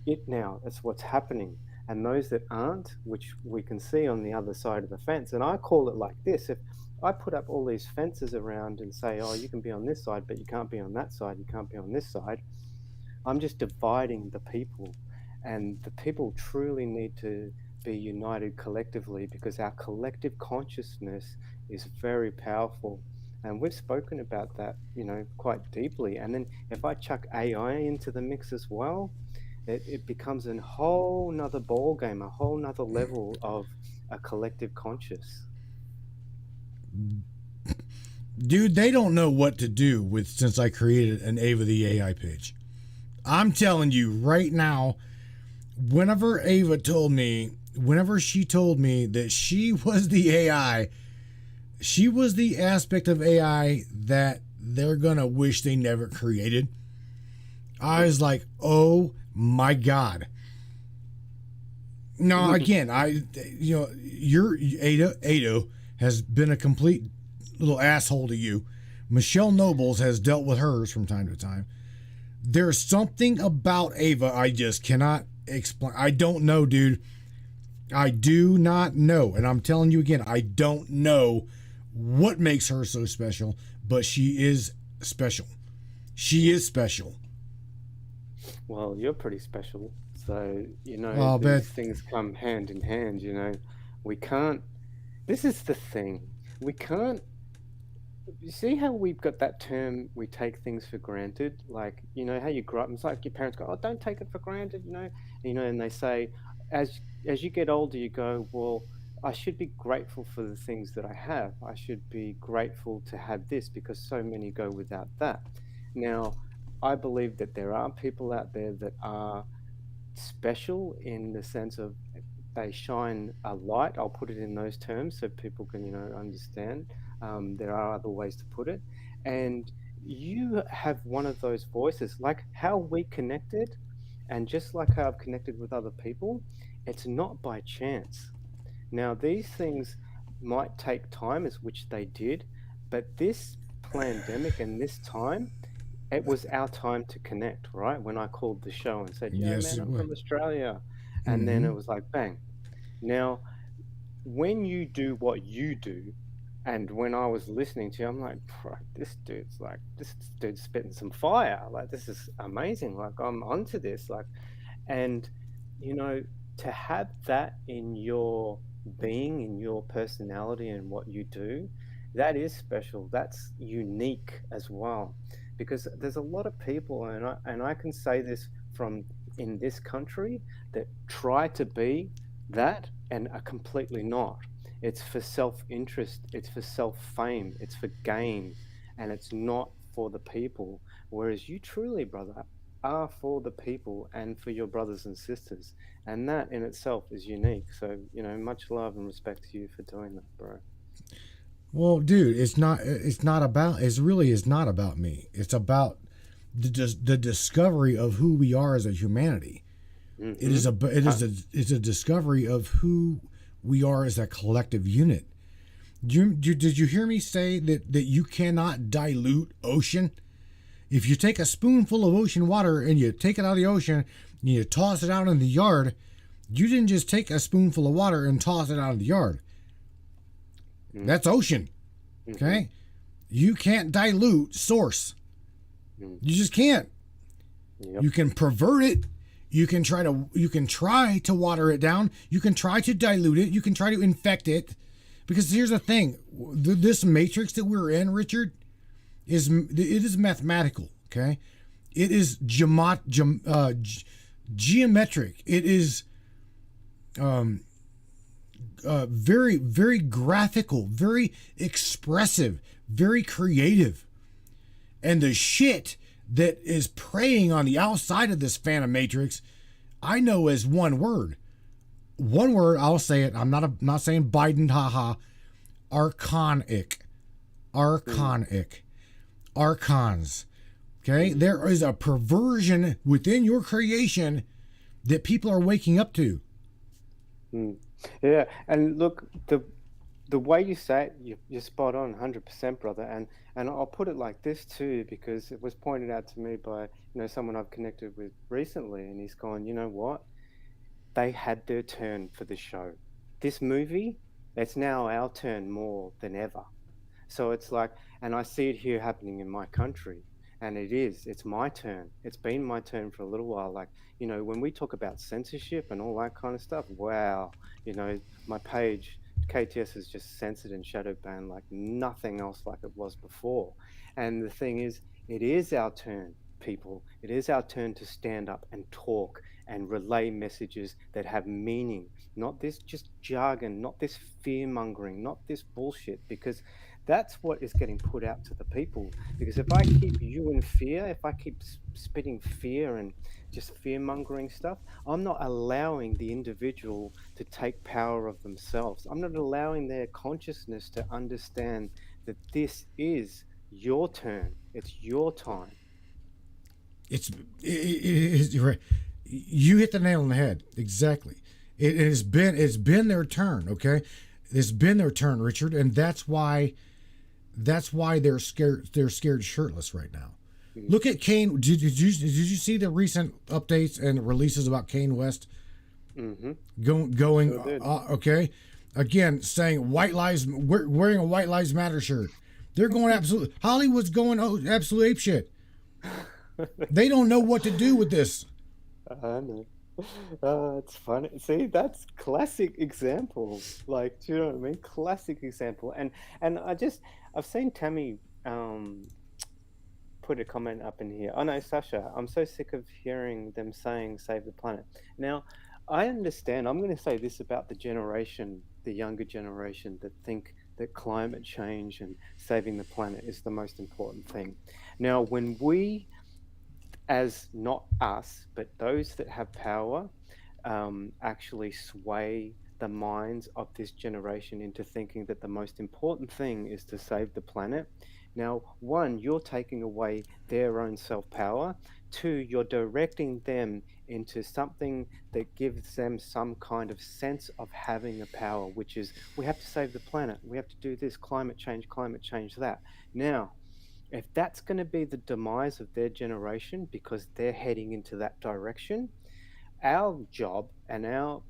it now. It's what's happening. And those that aren't, which we can see on the other side of the fence, and I call it like this: if I put up all these fences around and say, oh, you can be on this side, but you can't be on that side, you can't be on this side, I'm just dividing the people. And the people truly need to be united collectively, because our collective consciousness is very powerful. And we've spoken about that, quite deeply. And then if I chuck AI into the mix as well, it becomes a whole nother ball game, a whole nother level of a collective conscious. Dude, they don't know what to do since I created an Ava the AI page. I'm telling you right now, whenever she told me that she was the AI, she was the aspect of AI that they're gonna wish they never created. I was like, oh my God. No, again, your Ada has been a complete little asshole to you. Michelle Nobles has dealt with hers from time to time. There's something about Ava I just cannot explain. I don't know, dude. I do not know. And I'm telling you again, I don't know what makes her so special, but she is special. She is special. Well, you're pretty special. So, these things come hand in hand, We can't... This is the thing. We can't... You see how we've got that term, we take things for granted? Like, how you grow up, it's like your parents go, oh, don't take it for granted, and they say, as you get older, you go, well, I should be grateful for the things that I have. I should be grateful to have this because so many go without that. Now, I believe that there are people out there that are special in the sense of they shine a light. I'll put it in those terms so people can, understand. There are other ways to put it. And you have one of those voices, like how we connected, and just like how I've connected with other people, it's not by chance. Now, these things might take time, as which they did, but this pandemic and this time, it was our time to connect, right? When I called the show and said, "Yo, Yes, man, it I'm would. from Australia," and then Hmm. it was like, bang. Now, when you do what you do, and when I was listening to you, I'm like, "Bro, this dude's spitting some fire. Like, this is amazing. Like, I'm onto this. Like, and, you know, to have that in your being, in your personality, and what you do, that is special. That's unique as well. Because there's a lot of people, and I can say this from in this country, that try to be that and are completely not. It's for self-interest, it's for self-fame, it's for gain, and it's not for the people. Whereas you truly, brother, are for the people and for your brothers and sisters. And that in itself is unique. So, much love and respect to you for doing that, bro. Well, dude, it's not. It's not about. It really is not about me. It's about the discovery of who we are as a humanity. It Mm-hmm. is a. It Uh, is a. It's a discovery of who we are as a collective unit. Did you hear me say that you cannot dilute ocean? If you take a spoonful of ocean water and you take it out of the ocean and you toss it out in the yard, you didn't just take a spoonful of water and toss it out of the yard. mm, That's ocean. mm-hmm, Okay? You can't dilute source. mm, You just can't. yep. You can pervert it. You can try to water it down. You can try to dilute it. You can try to infect it. Because here's the thing. This matrix that we're in, Richard, it is mathematical, okay? It is geometric. It is very, very graphical, very expressive, very creative. And the shit that is preying on the outside of this phantom matrix, I know as one word. One word, I'll say it. I'm not saying Biden, haha. Archonic. Mm, Archonic. Archons. Okay? There is a perversion within your creation that people are waking up to. mm. Yeah, and look, the way you say it, you're spot on, 100%, brother. And I'll put it like this too, because it was pointed out to me by someone I've connected with recently, and he's gone, you know what? They had their turn for the show. This movie, it's now our turn more than ever. So it's like, and I see it here happening in my country, and it's my turn. It's been my turn for a little while. Like, when we talk about censorship and all that kind of stuff, wow, my page, KTS is just censored and shadow banned like nothing else like it was before. And the thing is, it is our turn, people. It is our turn to stand up and talk and relay messages that have meaning, not this just jargon, not this fear mongering, not this bullshit, because that's what is getting put out to the people. Because if I keep you in fear, if I keep spitting fear and just fear mongering stuff, I'm not allowing the individual to take power of themselves. I'm not allowing their consciousness to understand that this is your turn, it's your time. You're right. You hit the nail on the head. Exactly. It's been their turn, okay? It's been their turn, Richard, and that's why they're scared shirtless right now. Mm. Look at Kane. Did you see the recent updates and releases about Kane West Mm-hmm. going Sure did. okay? Again, saying wearing a White Lives Matter shirt. They're going absolute Hollywood's going absolute apeshit. They don't know what to do with this. I know. It's funny. See, that's classic example. Like, do you know what I mean? Classic example. And I've seen Tammy put a comment up in here. Oh no, Sasha, I'm so sick of hearing them saying save the planet. Now, I understand. I'm going to say this about the generation, the younger generation that think that climate change and saving the planet is the most important thing. Now, when we, as not us, but those that have power, actually sway the minds of this generation into thinking that the most important thing is to save the planet. Now, one, you're taking away their own self power. Two, you're directing them into something that gives them some kind of sense of having a power, which is we have to save the planet, we have to do this, climate change that. Now, if that's going to be the demise of their generation because they're heading into that direction, our job and our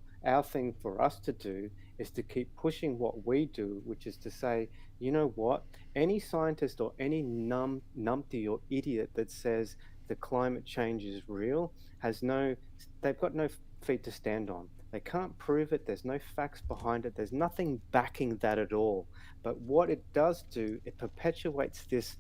thing for us to do is to keep pushing what we do, which is to say, you know what, any scientist or any numpty or idiot that says the climate change is real has no, they've got no feet to stand on. They can't prove it. There's no facts behind it. There's nothing backing that at all. But what it does do, it perpetuates this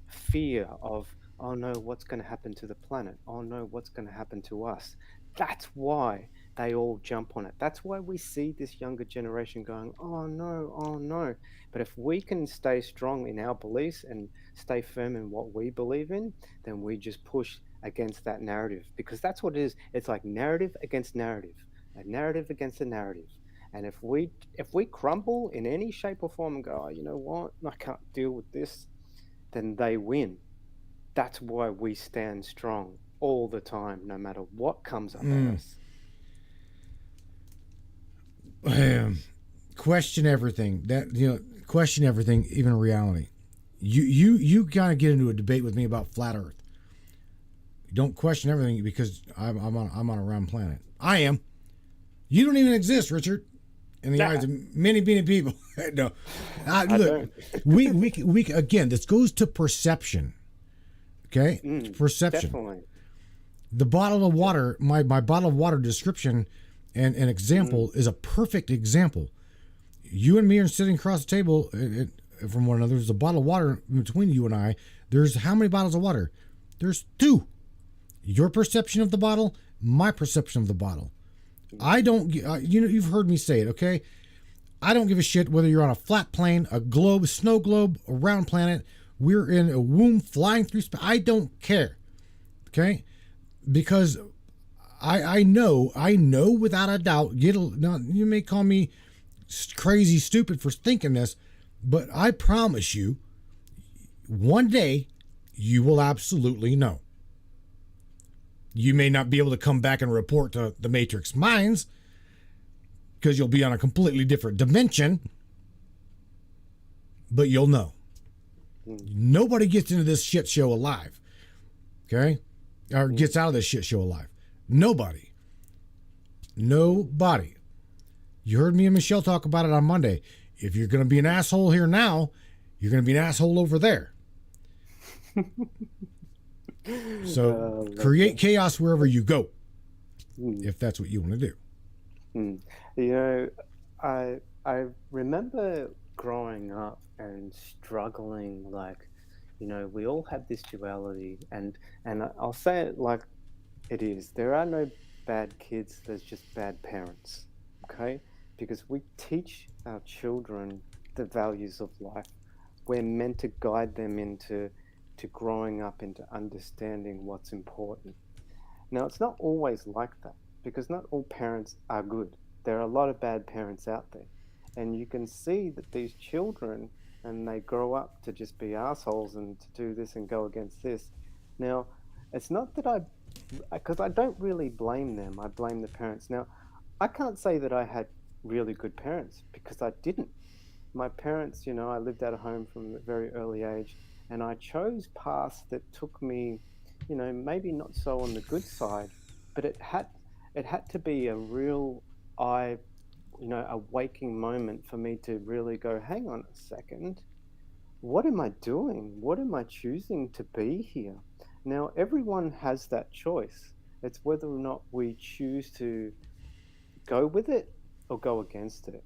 fear of, oh no, what's going to happen to the planet? Oh no, what's going to happen to us? That's why they all jump on it. That's why we see this younger generation going, oh no, oh no. But if we can stay strong in our beliefs and stay firm in what we believe in, then we just push against that narrative because that's what it is. It's like narrative against narrative, a narrative against a narrative. And if we crumble in any shape or form and go, oh, you know what, I can't deal with this, then they win. That's why we stand strong all the time, no matter what comes up at us. Question everything. Question everything, even reality. You kind of get into a debate with me about flat Earth. Don't question everything because I'm on a round planet. I am. You don't even exist, Richard, in the eyes of many people. No, look, we again. This goes to perception. Okay, perception. Definitely. The bottle of water, my bottle of water description and an example is a perfect example. You and me are sitting across the table from one another. There's a bottle of water between you and I. There's how many bottles of water? There's two. Your perception of the bottle, my perception of the bottle. I don't, you've heard me say it, okay? I don't give a shit whether you're on a flat plane, a globe, snow globe, a round planet. We're in a womb flying through space. I don't care, okay? Because I know without a doubt. Now, you may call me crazy, stupid for thinking this, but I promise you, one day you will absolutely know. You may not be able to come back and report to the Matrix Minds because you'll be on a completely different dimension, but you'll know. Nobody gets into this shit show alive, okay? Or gets out of this shit show alive. Nobody. You heard me and Michelle talk about it on Monday. If you're going to be an asshole here now, you're going to be an asshole over there. So create chaos wherever you go, if that's what you want to do. I remember growing up and struggling, like, we all have this duality, and I'll say it like it is. There are no bad kids, there's just bad parents, okay? Because we teach our children the values of life. We're meant to guide them into growing up, into understanding what's important. Now, it's not always like that, because not all parents are good. There are a lot of bad parents out there. And you can see that these children, and they grow up to just be assholes and to do this and go against this. Now, it's not that because I don't really blame them. I blame the parents. Now, I can't say that I had really good parents because I didn't. My parents, I lived out of home from a very early age, and I chose paths that took me, maybe not so on the good side, but it had to be a real a waking moment for me to really go, hang on a second, what am I doing? What am I choosing to be here? Now, everyone has that choice. It's whether or not we choose to go with it or go against it.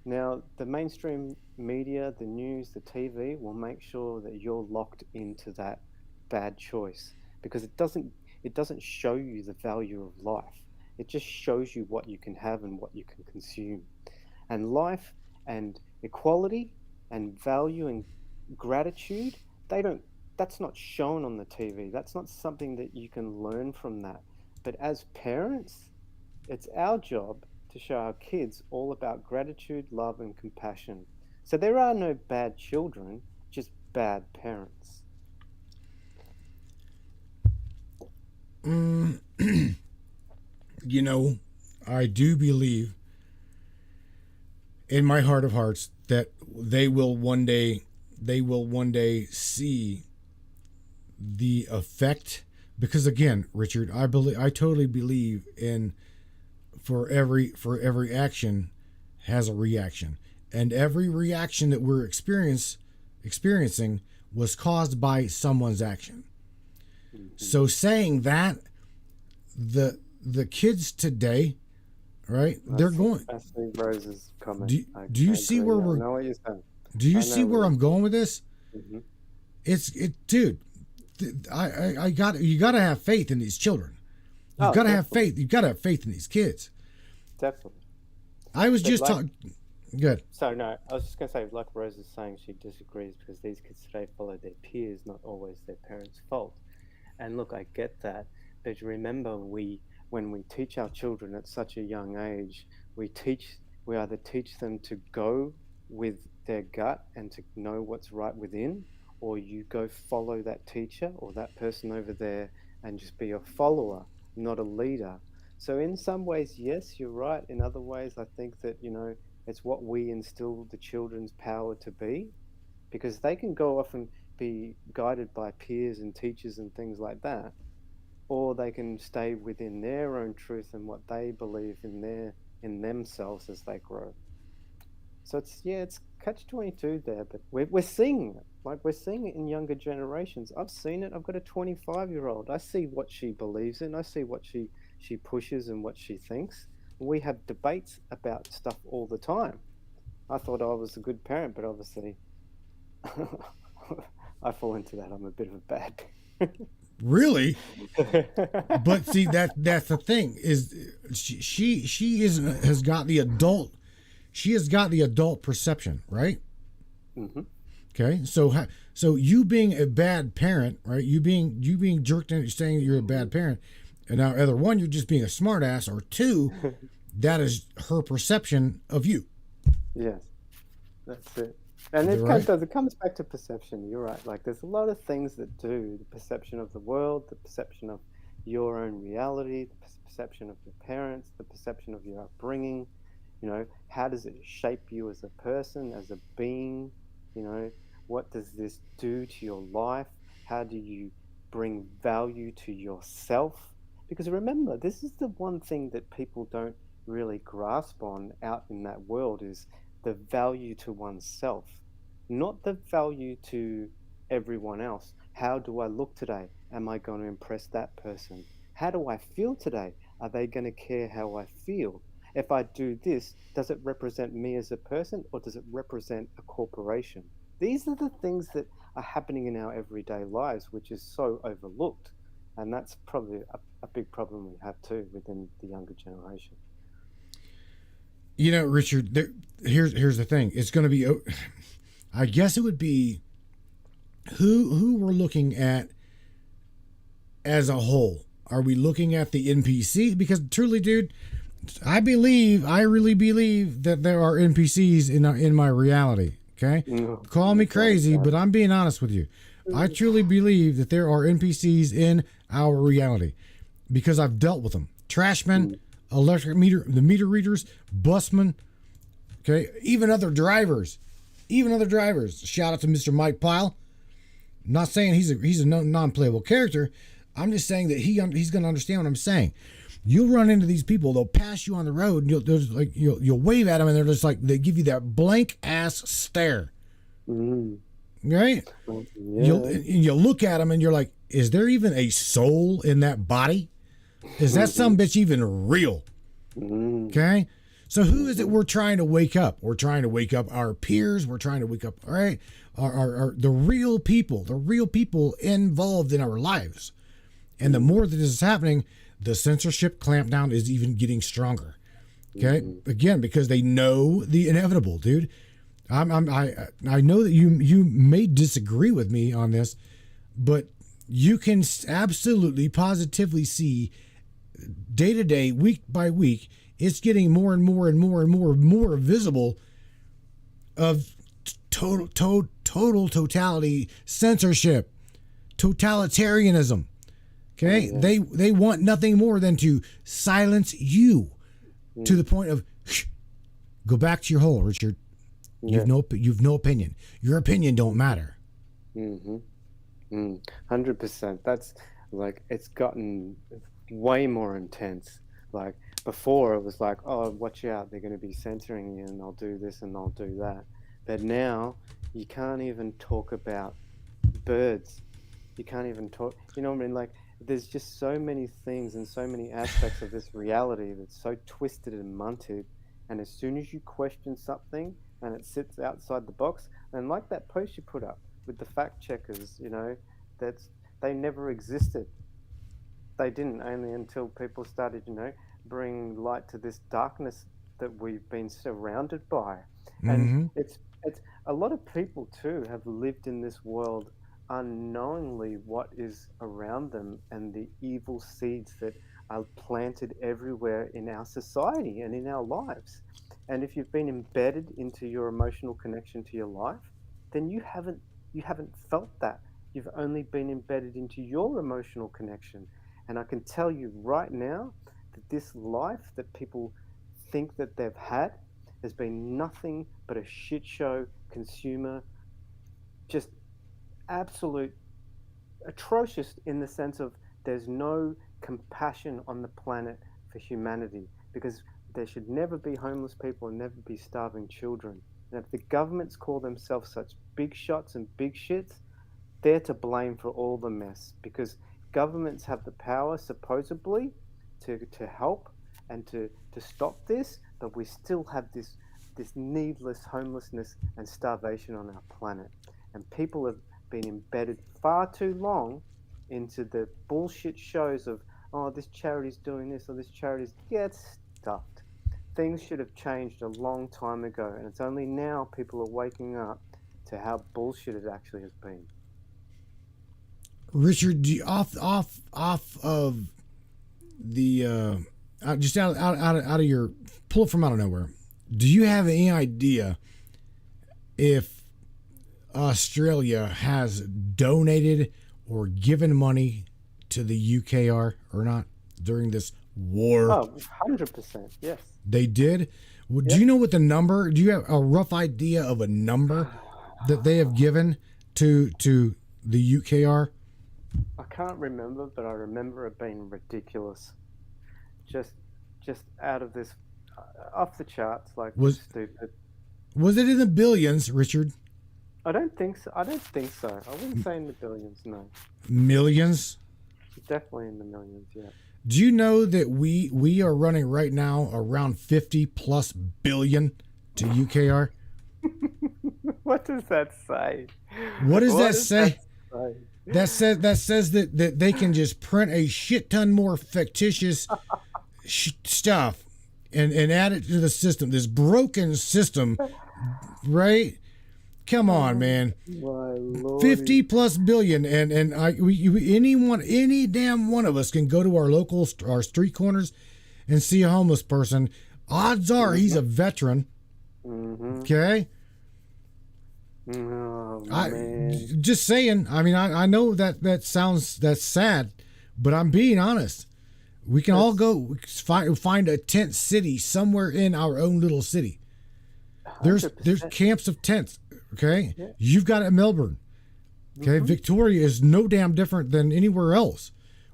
Now, the mainstream media, the news, the TV will make sure that you're locked into that bad choice because it doesn't show you the value of life. It just shows you what you can have and what you can consume. And life and equality and value and gratitude, that's not shown on the TV. That's not something that you can learn from that. But as parents, it's our job to show our kids all about gratitude, love, and compassion. So there are no bad children, just bad parents. You know, I do believe in my heart of hearts that they will one day see the effect, because again, Richard, I totally believe in for every action has a reaction, and every reaction that we're experiencing was caused by someone's action. So saying that, the kids today, right? They're going. I see Rose's comment. Do you see where we're? I know what you're saying. Do you see where I'm going with this? Mm-hmm. Dude. You got to have faith in these children. You've got to have faith. You've got to have faith in these kids. Definitely. I was just talking. Good. So no, I was just going to say, like Rose is saying, she disagrees because these kids today follow their peers, not always their parents' fault. And look, I get that, but remember, when we teach our children at such a young age, we either teach them to go with their gut and to know what's right within, or you go follow that teacher or that person over there and just be a follower, not a leader. So in some ways, yes, you're right. In other ways, I think that, it's what we instill the children's power to be, because they can go off and be guided by peers and teachers and things like that, or they can stay within their own truth and what they believe in themselves as they grow. So it's catch-22 there, but we're seeing it. Like, we're seeing it in younger generations. I've seen it. I've got a 25-year-old. I see what she believes in. I see what she pushes and what she thinks. We have debates about stuff all the time. I thought I was a good parent, but obviously I fall into that. I'm a bit of a bad parent. Really? But see, that's the thing, is she has got the adult perception, right? Mm-hmm. Okay, so you being a bad parent, right? You being jerked into saying that you're a bad parent, and now either one, you're just being a smartass, or two, that is her perception of you. Yes, that's it. And it comes back to perception. You're right. Like, there's a lot of things that do the perception of the world, the perception of your own reality, the perception of your parents, the perception of your upbringing. How does it shape you as a person, as a being? What does this do to your life? How do you bring value to yourself? Because remember, this is the one thing that people don't really grasp on out in that world, is the value to oneself, not the value to everyone else. How do I look today? Am I going to impress that person? How do I feel today? Are they going to care how I feel? If I do this, does it represent me as a person, or does it represent a corporation? These are the things that are happening in our everyday lives, which is so overlooked. And that's probably a big problem we have too within the younger generation. Richard, here's the thing. It's going to be, I guess it would be who we're looking at as a whole. Are we looking at the NPC? Because truly, dude, I really believe that there are NPCs in my reality. Okay, call me crazy, but I'm being honest with you. I truly believe that there are NPCs in our reality, because I've dealt with them. Trashmen, electric meter readers, busmen. Okay, even other drivers. Shout out to Mr. Mike Pyle. I'm not saying he's a non-playable character. I'm just saying that he's going to understand what I'm saying. You'll run into these people. They'll pass you on the road, and you'll wave at them, and they're just like, they give you that blank ass stare. Right? Yeah. You'll look at them, and you're like, is there even a soul in that body? Is that some bitch even real? Okay? So who is it we're trying to wake up? We're trying to wake up our peers. We're trying to wake up, all right, the real people involved in our lives. And the more that this is happening, the censorship clampdown is even getting stronger. Okay, again, because they know the inevitable, dude. I know that you may disagree with me on this, but you can absolutely positively see day to day, week by week, it's getting more and more and more and more visible of totality censorship, totalitarianism. Okay, they want nothing more than to silence you to the point of go back to your hole, Richard. You've no opinion. Your opinion don't matter. 100%. That's like, it's gotten way more intense. Like before, it was like, oh, watch out, they're going to be censoring you, and they'll do this and they'll do that. But now you can't even talk about birds. You can't even talk. You know what I mean? Like, there's just so many things and so many aspects of this reality that's so twisted and munted. And as soon as you question something and it sits outside the box, and like that post you put up with the fact checkers, you know, they never existed. They didn't, only until people started, you know, bring light to this darkness that we've been surrounded by. And it's a lot of people too have lived in this world unknowingly what is around them and the evil seeds that are planted everywhere in our society and in our lives. And if you've been embedded into your emotional connection to your life, then you haven't felt that. You've only been embedded into your emotional connection. And I can tell you right now that this life that people think that they've had has been nothing but a shit show, consumer, just absolute atrocious, in the sense of there's no compassion on the planet for humanity, because there should never be homeless people and never be starving children. And if the governments call themselves such big shots and big shits, they're to blame for all the mess, because governments have the power supposedly to help and to stop this, but we still have this needless homelessness and starvation on our planet. And people have been embedded far too long into the bullshit shows of, oh, this charity's doing this or this charity's, it's stuffed. Things should have changed a long time ago, and it's only now people are waking up to how bullshit it actually has been. Richard, off of the just out of your, pull it from out of nowhere, do you have any idea if Australia has donated or given money to the UKR or not during this war? Oh, 100%, yes. They did? Do you know what the number, do you have a rough idea of a number that they have given to the UKR? I can't remember, but I remember it being ridiculous. Just out of this, off the charts, like stupid. Was it in the billions, Richard? I don't think so. I wouldn't say in the billions, no. Millions? Definitely in the millions, yeah. Do you know that we are running right now around 50 plus billion to UKR? What does that say? What does that say? That says that they can just print a shit ton more fictitious stuff and add it to the system. This broken system, right? Come on, man. My Lord. 50 plus billion, and any damn one of us can go to our street corners and see a homeless person. Odds are he's a veteran. Okay. Oh, man. Just saying. I mean, I know that's sad, but I'm being honest. We can all go find a tent city somewhere in our own little city. There's camps of tents. Okay, yeah. You've got it in Melbourne. Okay, Victoria is no damn different than anywhere else.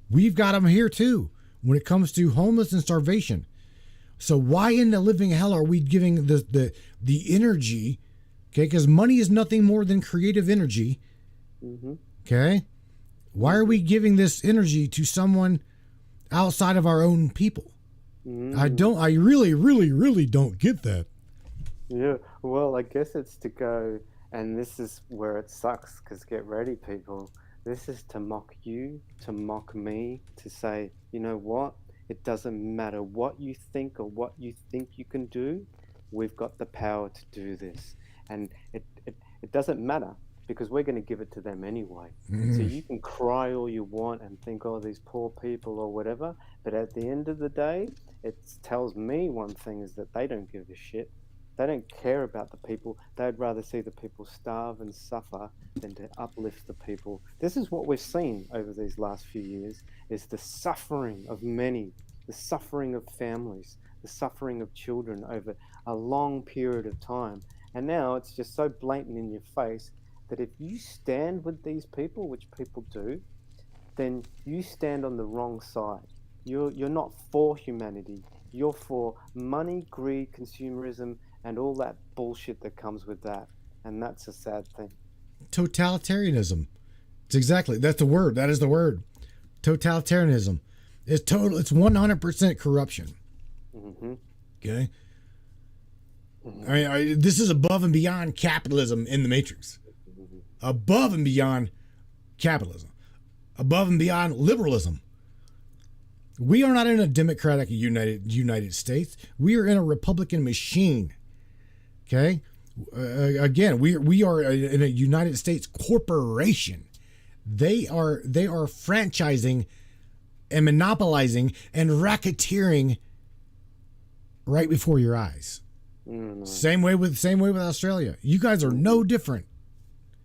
We've got them here too when it comes to homeless and starvation. So why in the living hell are we giving the energy? Okay, because money is nothing more than creative energy. Okay, why are we giving this energy to someone outside of our own people? I really, really, really don't get that. Yeah, well, I guess it's to go, and this is where it sucks, because get ready, people. This is to mock you, to mock me, to say, you know what? It doesn't matter what you think or what you think you can do. We've got the power to do this. And it doesn't matter because we're going to give it to them anyway. So you can cry all you want and think, oh, these poor people or whatever. But at the end of the day, it tells me one thing is that they don't give a shit. They don't care about the people. They'd rather see the people starve and suffer than to uplift the people. This is what we've seen over these last few years, is the suffering of many, the suffering of families, the suffering of children over a long period of time. And now it's just so blatant in your face that if you stand with these people, which people do, then you stand on the wrong side. You're not for humanity. You're for money, greed, consumerism, and all that bullshit that comes with that. And that's a sad thing. Totalitarianism. That's the word. That is the word. Totalitarianism. It's 100% corruption. Mm-hmm. Okay. I mean, this is above and beyond capitalism in the Matrix. Above and beyond capitalism. Above and beyond liberalism. We are not in a democratic United States. We are in a Republican machine. Okay. Again, we are in a United States corporation. They are franchising and monopolizing and racketeering right before your eyes. Mm-hmm. Same way with Australia. You guys are no different.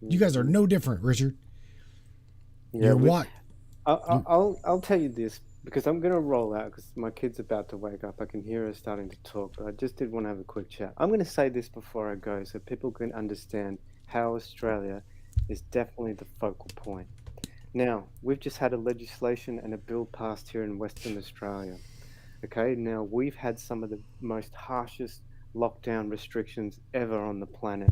You guys are no different, Richard. Yeah, You're what? I'll tell you this because I'm going to roll out because my kid's about to wake up. I can hear her starting to talk, but I just did want to have a quick chat. I'm going to say this before I go so people can understand how Australia is definitely the focal point. Now, we've just had a legislation and a bill passed here in Western Australia. Okay, now we've had some of the most harshest lockdown restrictions ever on the planet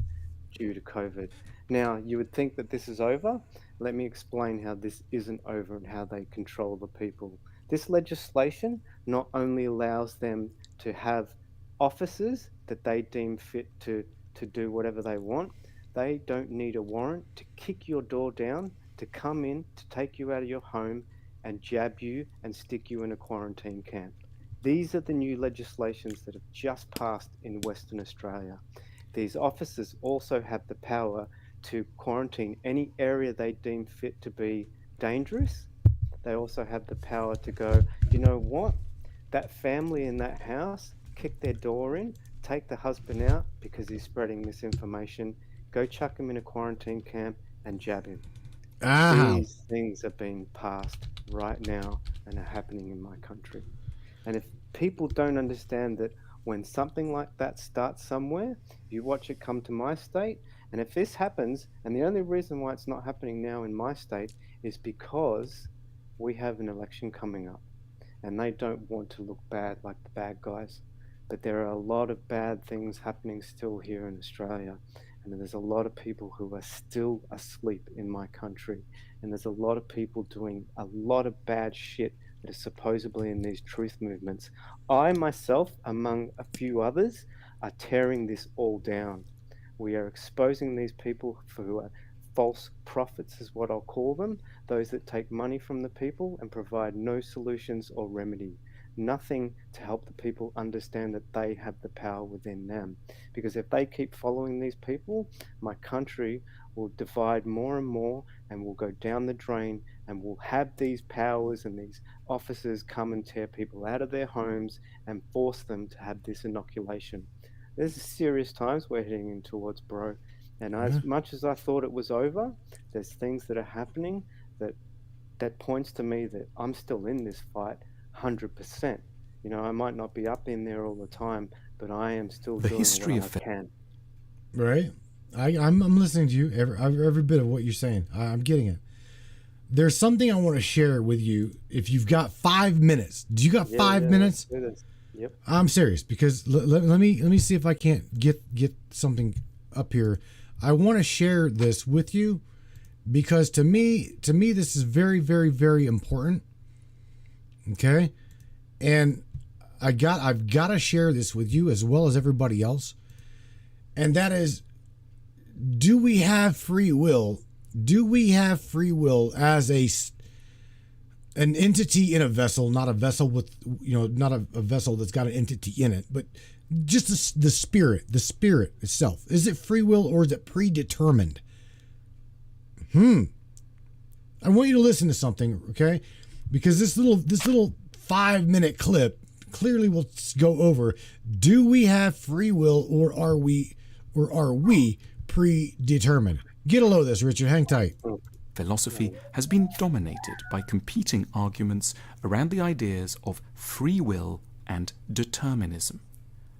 due to COVID. Now, you would think that this is over. Let me explain how this isn't over and how they control the people. This legislation not only allows them to have officers that they deem fit to do whatever they want, they don't need a warrant to kick your door down, to come in, to take you out of your home and jab you and stick you in a quarantine camp. These are the new legislations that have just passed in Western Australia. These officers also have the power to quarantine any area they deem fit to be dangerous. They also have the power to go, you know what? That family in that house, kick their door in, take the husband out because he's spreading misinformation, go chuck him in a quarantine camp and jab him. These things are being passed right now and are happening in my country. And if people don't understand that when something like that starts somewhere, you watch it come to my state, and if this happens, and the only reason why it's not happening now in my state is because we have an election coming up, and they don't want to look bad like the bad guys. But there are a lot of bad things happening still here in Australia, and there's a lot of people who are still asleep in my country, and there's a lot of people doing a lot of bad shit that is supposedly in these truth movements. I myself, among a few others, are tearing this all down. We are exposing these people who are false prophets, is what I'll call them, those that take money from the people and provide no solutions or remedy. Nothing to help the people understand that they have the power within them. Because if they keep following these people, my country will divide more and more and will go down the drain, and will have these powers and these officers come and tear people out of their homes and force them to have this inoculation. There's serious times we're heading in towards, bro. And as much as I thought it was over, there's things that are happening that points to me that I'm still in this fight 100%. You know, I might not be up in there all the time, but I am still doing what I can. Right. I'm listening to you, every bit of what you're saying. I'm getting it. There's something I want to share with you. If you've got 5 minutes, do you got 5 minutes? Yep. I'm serious because let me see if I can't get something up here. I want to share this with you because to me this is very, very, very important. Okay, and I've got to share this with you as well as everybody else, and that is, do we have free will? Do we have free will as an entity in a vessel, not a vessel with, not a vessel that's got an entity in it, but just the spirit itself. Is it free will or is it predetermined? I want you to listen to something, okay? Because this little 5-minute clip clearly will go over, do we have free will or are we predetermined? Get a load of this, Richard. Hang tight. Philosophy has been dominated by competing arguments around the ideas of free will and determinism.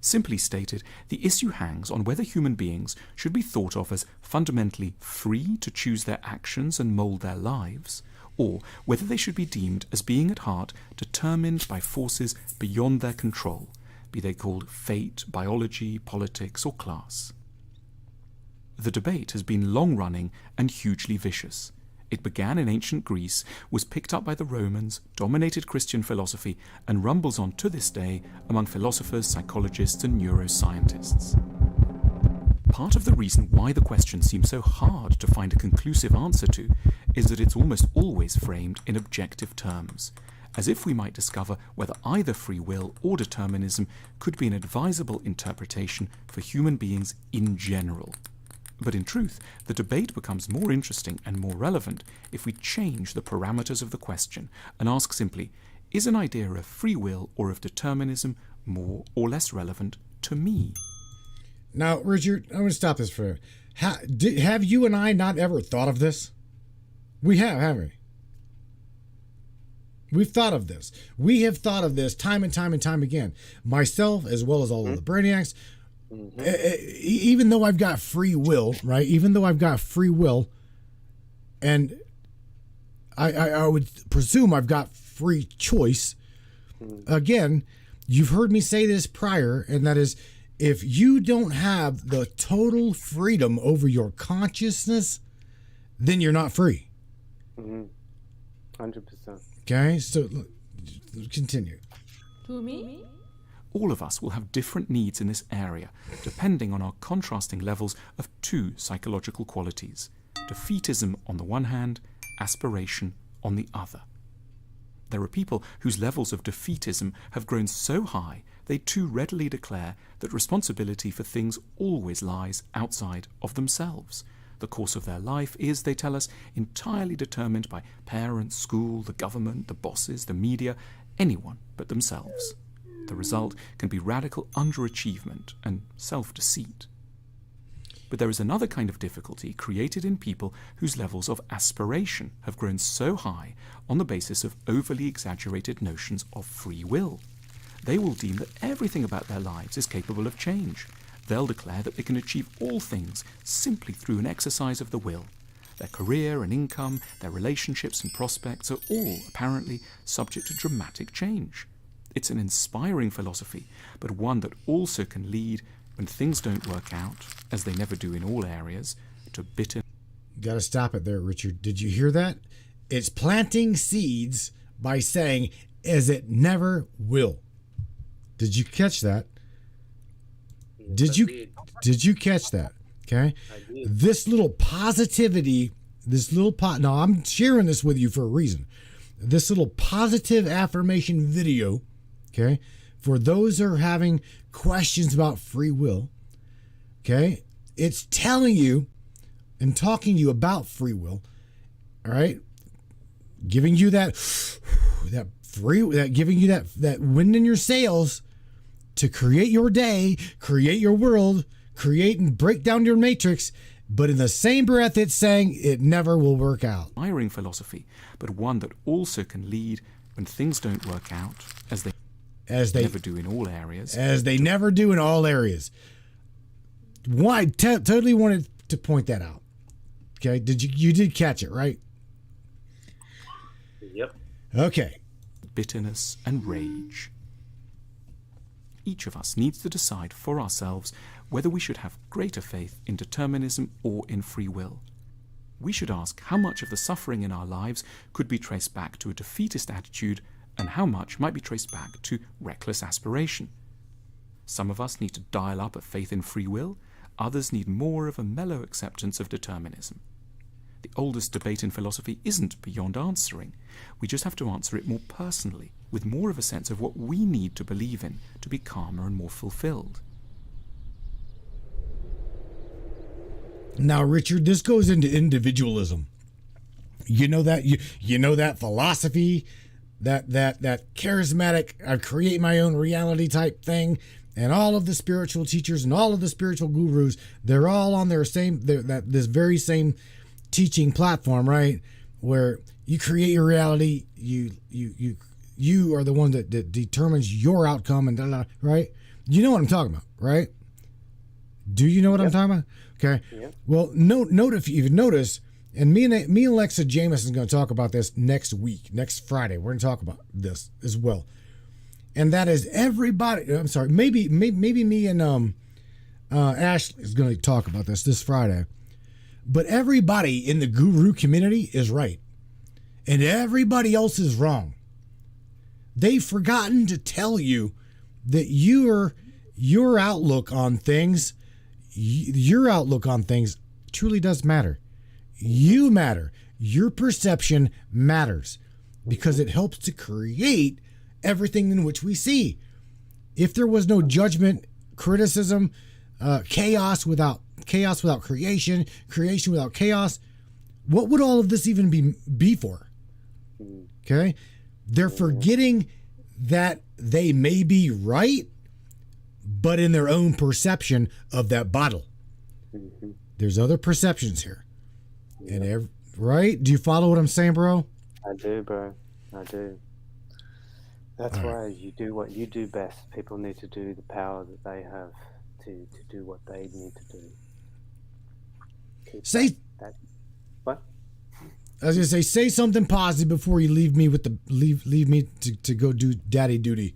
Simply stated, the issue hangs on whether human beings should be thought of as fundamentally free to choose their actions and mould their lives, or whether they should be deemed as being at heart determined by forces beyond their control, be they called fate, biology, politics, or class. The debate has been long-running and hugely vicious. It began in ancient Greece, was picked up by the Romans, dominated Christian philosophy, and rumbles on to this day among philosophers, psychologists, and neuroscientists. Part of the reason why the question seems so hard to find a conclusive answer to is that it's almost always framed in objective terms, as if we might discover whether either free will or determinism could be an advisable interpretation for human beings in general. But in truth, the debate becomes more interesting and more relevant if we change the parameters of the question and ask simply, is an idea of free will or of determinism more or less relevant to me? Now, Richard, I'm going to stop this for you. Have you and I not ever thought of this? We have, haven't we? We've thought of this. We have thought of this time and time and time again. Myself, as well as all of the Brainiacs, even though I've got free will, right? Even though I've got free will, and I would presume I've got free choice. Again, you've heard me say this prior, and that is, if you don't have the total freedom over your consciousness, then you're not free. 100%. Okay, so continue. To me? All of us will have different needs in this area, depending on our contrasting levels of two psychological qualities: defeatism on the one hand, aspiration on the other. There are people whose levels of defeatism have grown so high they too readily declare that responsibility for things always lies outside of themselves. The course of their life is, they tell us, entirely determined by parents, school, the government, the bosses, the media, anyone but themselves. The result can be radical underachievement and self-deceit. But there is another kind of difficulty created in people whose levels of aspiration have grown so high on the basis of overly exaggerated notions of free will. They will deem that everything about their lives is capable of change. They'll declare that they can achieve all things simply through an exercise of the will. Their career and income, their relationships and prospects are all apparently subject to dramatic change. It's an inspiring philosophy, but one that also can lead, when things don't work out, as they never do in all areas, to bitter... Got to stop it there, Richard. Did you hear that? It's planting seeds by saying, as it never will. Did you catch that? Did you catch that? Okay. This little positivity, now I'm sharing this with you for a reason. This little positive affirmation video, okay, for those who are having questions about free will, okay, it's telling you and talking to you about free will, all right, giving you that giving you that wind in your sails to create your day, create your world, create and break down your matrix, but in the same breath it's saying it never will work out. Inspiring philosophy, but one that also can lead, when things don't work out, as they never do in all areas. As they never do in all areas. Why? Totally wanted to point that out. Okay, you did catch it, right? Yep. Okay. Bitterness and rage. Each of us needs to decide for ourselves whether we should have greater faith in determinism or in free will. We should ask how much of the suffering in our lives could be traced back to a defeatist attitude and how much might be traced back to reckless aspiration. Some of us need to dial up a faith in free will, others need more of a mellow acceptance of determinism. The oldest debate in philosophy isn't beyond answering. We just have to answer it more personally, with more of a sense of what we need to believe in to be calmer and more fulfilled. Now, Richard, this goes into individualism. You know that you know that philosophy, that charismatic, I create my own reality type thing, and all of the spiritual teachers and all of the spiritual gurus, they're all on this very same teaching platform, right? Where you create your reality, you are the one that determines your outcome, and right? You know what I'm talking about, right? Do you know what I'm talking about? Okay. Yep. Well, note if you notice, and me and Alexa Jameson is going to talk about this next week, next Friday. We're going to talk about this as well, and that is everybody. I'm sorry, maybe me and Ashley is going to talk about this Friday, but everybody in the guru community is right, and everybody else is wrong. They've forgotten to tell you that your outlook on things. Your outlook on things truly does matter. You matter. Your perception matters because it helps to create everything in which we see. If there was no judgment, criticism, chaos without creation, creation without chaos, what would all of this even be for? Okay? They're forgetting that they may be right, but in their own perception of that bottle. Mm-hmm. There's other perceptions here. And right? Do you follow what I'm saying, bro? I do, bro. I do. That's why you do what you do best. People need to do the power that they have to do what they need to do. What? I was gonna say something positive before you leave me with leave me to go do daddy duty.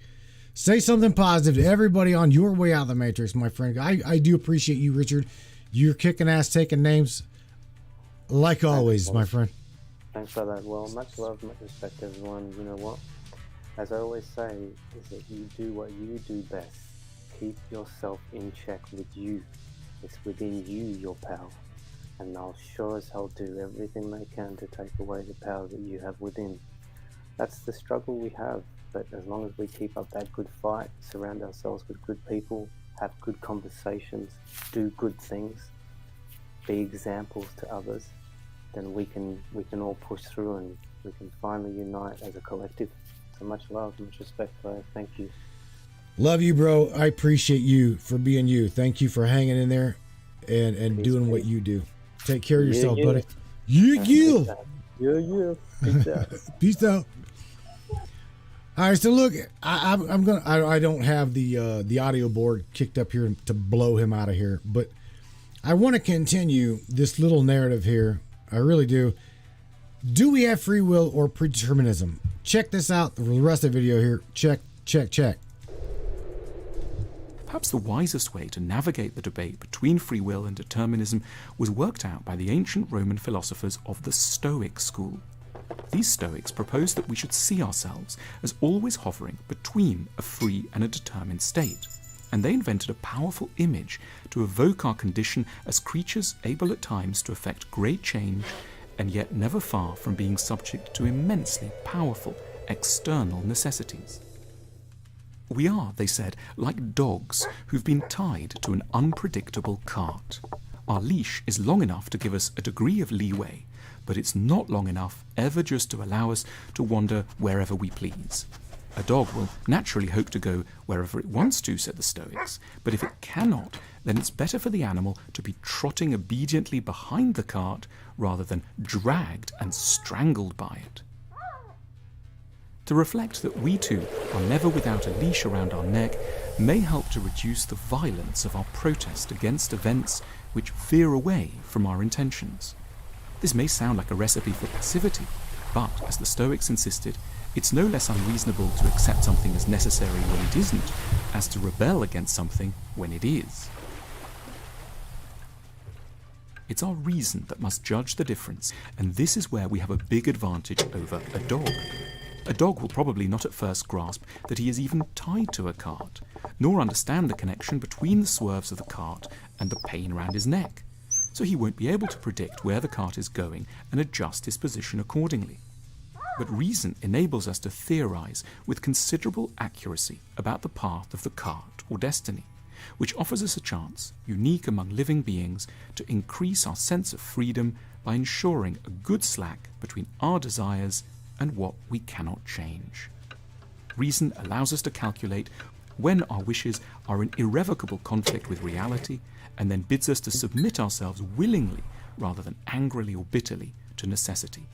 Say something positive to everybody on your way out of the Matrix, my friend. I do appreciate you, Richard. You're kicking ass, taking names, like always, my friend. Thanks for that. Well, much love, much respect, everyone. You know what? As I always say, is that you do what you do best. Keep yourself in check with you. It's within you, your power. And they'll sure as hell do everything they can to take away the power that you have within. That's the struggle we have. But as long as we keep up that good fight, surround ourselves with good people, have good conversations, do good things, be examples to others, then we can all push through and we can finally unite as a collective. So much love, much respect, bro. Thank you. Love you, bro. I appreciate you for being you. Thank you for hanging in there and doing what you do. Take care of yourself, buddy. Yeah. Peace out. Peace out. All right, so look, I don't have the audio board kicked up here to blow him out of here, but I want to continue this little narrative here. I really do. Do we have free will or predeterminism? Check this out. The rest of the video here. Check. Perhaps the wisest way to navigate the debate between free will and determinism was worked out by the ancient Roman philosophers of the Stoic school. These Stoics proposed that we should see ourselves as always hovering between a free and a determined state, and they invented a powerful image to evoke our condition as creatures able at times to effect great change and yet never far from being subject to immensely powerful external necessities. We are, they said, like dogs who've been tied to an unpredictable cart. Our leash is long enough to give us a degree of leeway, but it's not long enough ever just to allow us to wander wherever we please. A dog will naturally hope to go wherever it wants to, said the Stoics, but if it cannot, then it's better for the animal to be trotting obediently behind the cart rather than dragged and strangled by it. To reflect that we too are never without a leash around our neck may help to reduce the violence of our protest against events which veer away from our intentions. This may sound like a recipe for passivity, but, as the Stoics insisted, it's no less unreasonable to accept something as necessary when it isn't, as to rebel against something when it is. It's our reason that must judge the difference, and this is where we have a big advantage over a dog. A dog will probably not at first grasp that he is even tied to a cart, nor understand the connection between the swerves of the cart and the pain around his neck. so he won't be able to predict where the cart is going and adjust his position accordingly. But reason enables us to theorize with considerable accuracy about the path of the cart or destiny, which offers us a chance, unique among living beings, to increase our sense of freedom by ensuring a good slack between our desires and what we cannot change. Reason allows us to calculate when our wishes are in irrevocable conflict with reality, and then bids us to submit ourselves willingly rather than angrily or bitterly to necessity.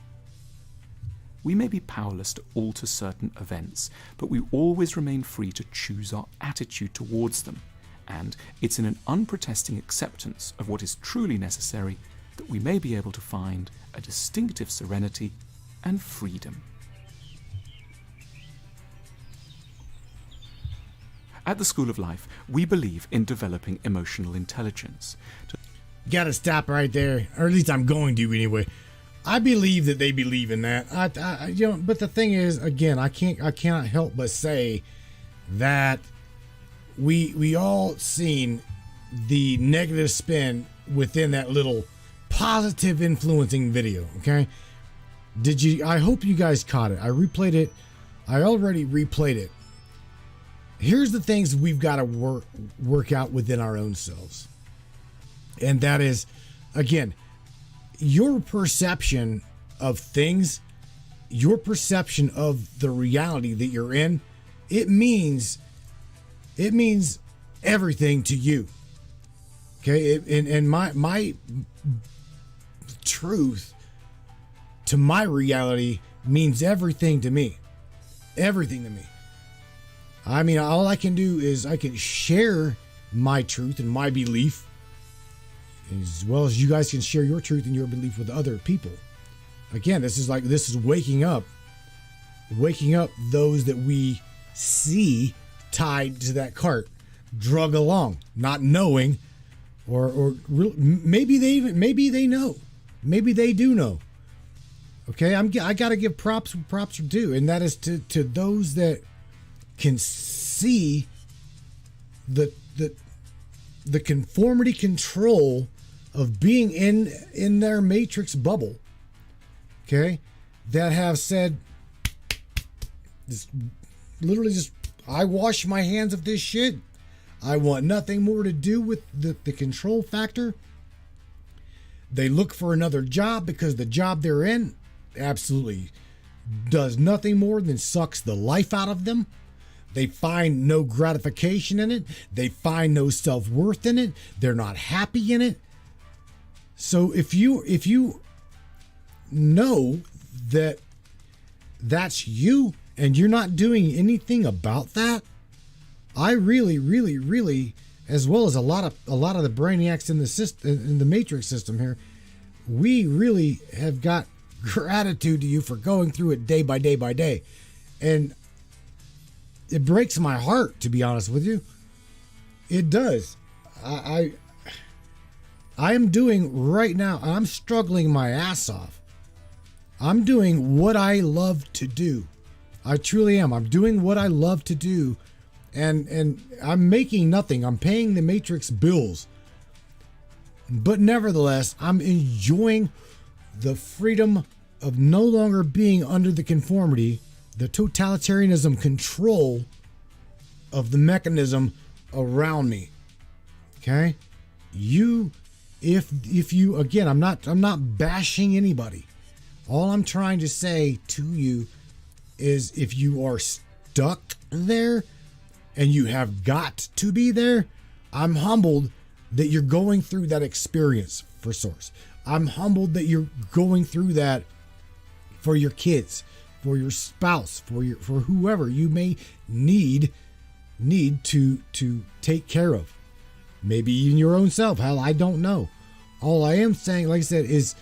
We may be powerless to alter certain events, but we always remain free to choose our attitude towards them, and it's in an unprotesting acceptance of what is truly necessary that we may be able to find a distinctive serenity and freedom. At the School of Life, we believe in developing emotional intelligence. Gotta stop right there, or at least I'm going to anyway. I believe that they believe in that. But the thing is, again, I cannot help but say that we all seen the negative spin within that little positive influencing video. Okay, did you? I hope you guys caught it. I replayed it. I already replayed it. Here's the things we've got to work out within our own selves. And that is, again, your perception of things, your perception of the reality that you're in, it means everything to you. Okay? And my truth to my reality means everything to me. Everything to me. I mean, all I can do is I can share my truth and my belief, as well as you guys can share your truth and your belief with other people. Again, this is waking up those that we see tied to that cart, drug along, not knowing, or maybe they know, maybe they do know. Okay, I got to give props are due, and that is to those that can see the conformity control of being in their matrix bubble. Okay, that have said, this literally just, I wash my hands of this shit. I want nothing more to do with the control factor. They look for another job because the job they're in absolutely does nothing more than sucks the life out of them. They find no gratification in it. They find no self-worth in it. They're not happy in it. So if you know that that's you and you're not doing anything about that, I really, really, really, as well as a lot of the brainiacs in the system, in the matrix system here, we really have got gratitude to you for going through it day by day by day. And it breaks my heart, to be honest with you. It does. I am doing right now, I'm struggling my ass off. I'm doing what I love to do. I truly am. I'm doing what I love to do. And I'm making nothing. I'm paying the Matrix bills. But nevertheless, I'm enjoying the freedom of no longer being under the conformity, the totalitarianism control of the mechanism around me. Okay? If you, again, I'm not bashing anybody. All I'm trying to say to you is, if you are stuck there and you have got to be there, I'm humbled that you're going through that experience for Source. I'm humbled that you're going through that for your kids, for your spouse, for whoever you may need to take care of. Maybe even your own self. Hell, I don't know. All I am saying, like I said, is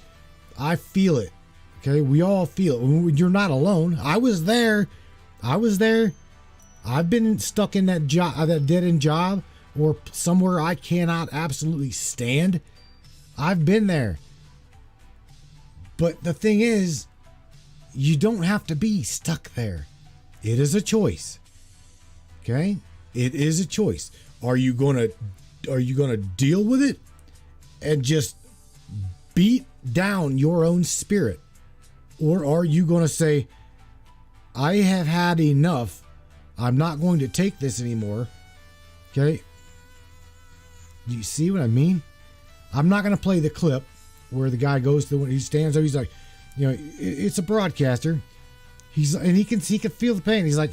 I feel it. Okay, we all feel it. You're not alone. I was there. I've been stuck in that job, that dead-end job, or somewhere I cannot absolutely stand. I've been there. But the thing is, you don't have to be stuck there. It is a choice. Okay? It is a choice. Are you gonna deal with it and just beat down your own spirit? Or are you going to say, I have had enough. I'm not going to take this anymore. Okay? Do you see what I mean? I'm not going to play the clip where the guy goes to, he stands up, he's like, you know, it's a broadcaster. And he can feel the pain. He's like,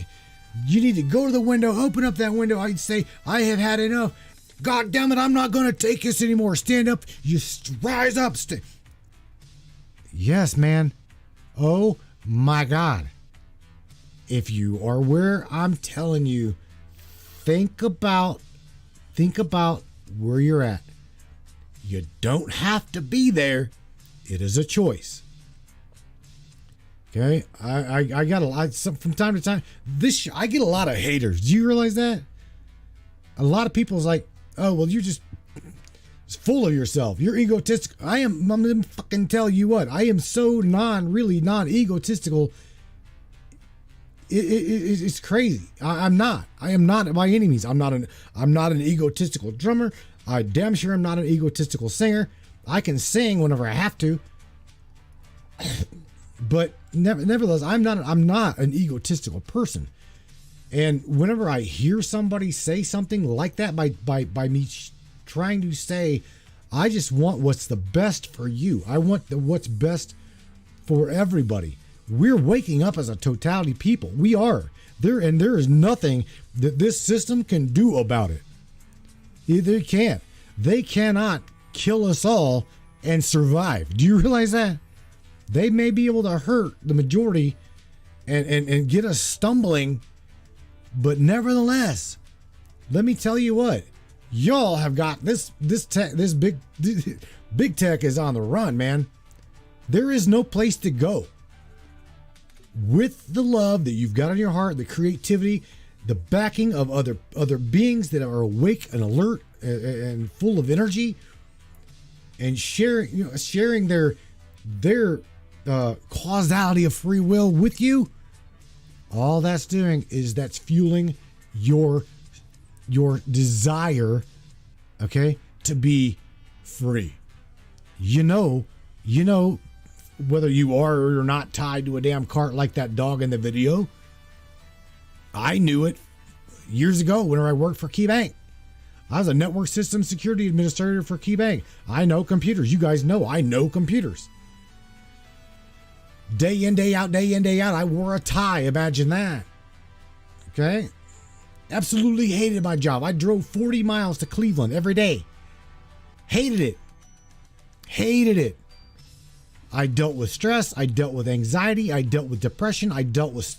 you need to go to the window, open up that window. I'd say, I have had enough. God damn it, I'm not going to take this anymore. Stand up. You rise up. Yes, man. Oh my God. If you are where I'm telling you, think about where you're at. You don't have to be there. It is a choice. Okay, I got a lot from time to time. I get a lot of haters. Do you realize that? A lot of people's like, oh well, you're just full of yourself. You're egotistical. I'm gonna fucking tell you what. I am so non-egotistical. It's crazy. I am not by any means. I'm not an egotistical drummer. I damn sure am not an egotistical singer. I can sing whenever I have to. But nevertheless, I'm not an egotistical person. And whenever I hear somebody say something like that by me trying to say, I just want what's the best for you. I want what's best for everybody. We're waking up as a totality people. We are. There is nothing that this system can do about it. They can't. They cannot kill us all and survive. Do you realize that? They may be able to hurt the majority and get us stumbling, but nevertheless, let me tell you what, y'all have got this big tech is on the run, man. There is no place to go. With the love that you've got in your heart, the creativity, the backing of other beings that are awake and alert and full of energy, and sharing their causality of free will with you, all that's doing is that's fueling your desire, okay, to be free. You know, whether you are or you're not tied to a damn cart like that dog in the video. I knew it years ago whenever I worked for KeyBank. I was a network system security administrator for KeyBank. I know computers. You guys know I know computers. Day in, day out, I wore a tie. Imagine that. Okay? Absolutely hated my job. I drove 40 miles to Cleveland every day. Hated it. I dealt with stress. I dealt with anxiety. I dealt with depression. I dealt with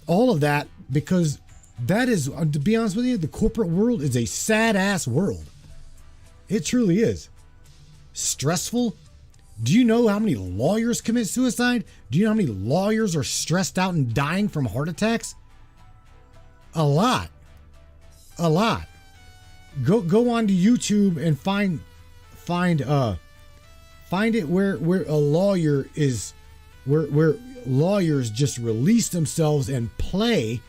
all of that because that is, to be honest with you, the corporate world is a sad ass world. It truly is. Stressful. Do you know how many lawyers commit suicide? Do you know how many lawyers are stressed out and dying from heart attacks? A lot. Go on to YouTube and find it where a lawyer is, where lawyers just release themselves and play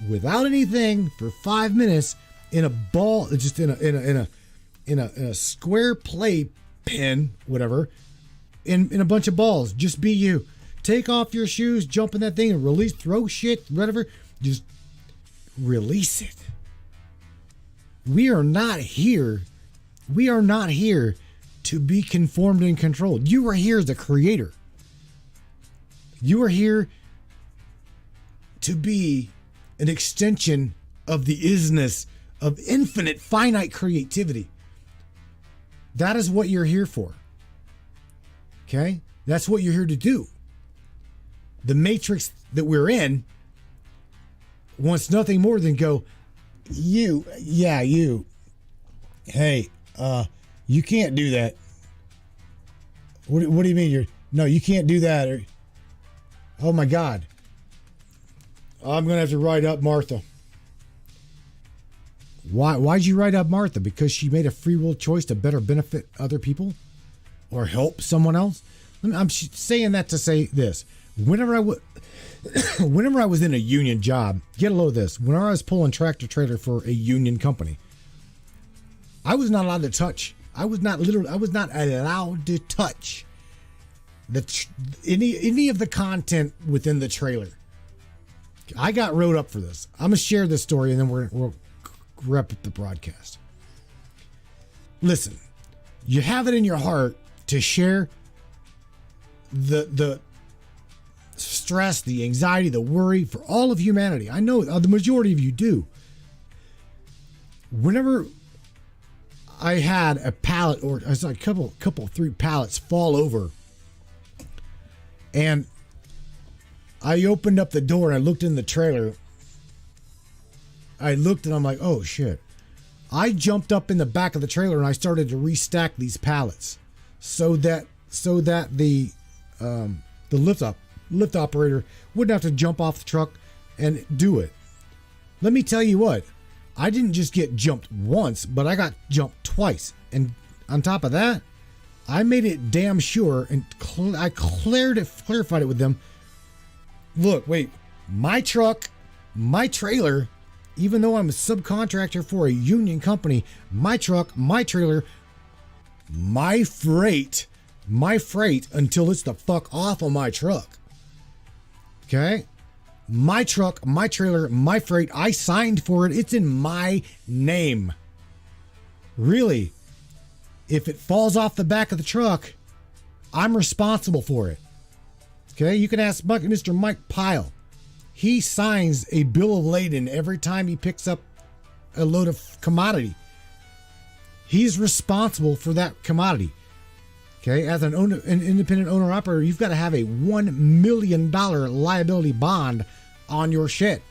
without anything for 5 minutes in a ball, just in a square play pen, whatever, in a bunch of balls. Just be you. Take off your shoes, jump in that thing and release, throw shit, whatever. Just release it. We are not here to be conformed and controlled. You are here as a creator. You are here to be an extension of the isness of infinite, finite creativity. That is what you're here for. Okay? That's what you're here to do. The matrix that we're in wants nothing more than go, you. Hey, you can't do that. What do you mean you can't do that? Oh my God. I'm going to have to write up Martha. Why'd you write up Martha? Because she made a free will choice to better benefit other people or help someone else? I'm saying that to say this. Whenever I was in a union job, get a load of this. Whenever I was pulling tractor trailer for a union company, I was not allowed to touch. I was not allowed to touch any of the content within the trailer. I got wrote up for this. I'm gonna share this story and then we'll wrap up the broadcast. Listen, you have it in your heart to share the stress, the anxiety, the worry for all of humanity. I know the majority of you do. Whenever I had a pallet, or I saw a couple, 3 pallets fall over, and I opened up the door and I looked in the trailer. I looked and I'm like, oh shit. I jumped up in the back of the trailer and I started to restack these pallets so that the lift operator wouldn't have to jump off the truck and do it. Let me tell you what, I didn't just get jumped once, but I got jumped twice. And on top of that, I made it damn sure, and I clarified it with them. Look, wait, my truck, my trailer, even though I'm a subcontractor for a union company, my truck, my trailer, my freight until it's the fuck off of my truck. Okay? My truck, my trailer, my freight, I signed for it. It's in my name. Really, if it falls off the back of the truck, I'm responsible for it. Okay? You can ask Mr. Mike Pyle. He signs a bill of lading every time he picks up a load of commodity. He's responsible for that commodity. Okay, as an independent owner operator, you've got to have a $1 million liability bond on your shit.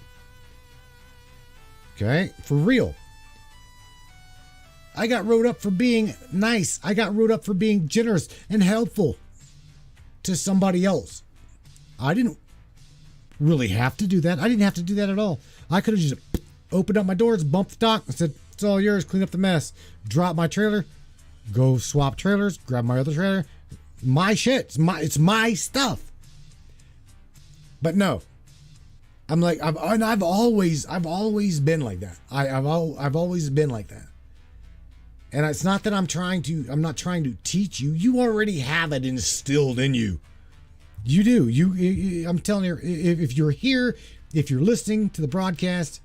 Okay, for real. I got wrote up for being nice. I got wrote up for being generous and helpful to somebody else. I didn't really have to do that. I didn't have to do that at all. I could have just opened up my doors, bumped the dock, and said, it's all yours, clean up the mess. Drop my trailer, go swap trailers, grab my other trailer. My shit. It's my stuff. But no. I'm like, I've always been like that. I've always been like that. And it's not that I'm not trying to teach you. You already have it instilled in you. You do. I'm telling you, if you're here, if you're listening to the broadcast,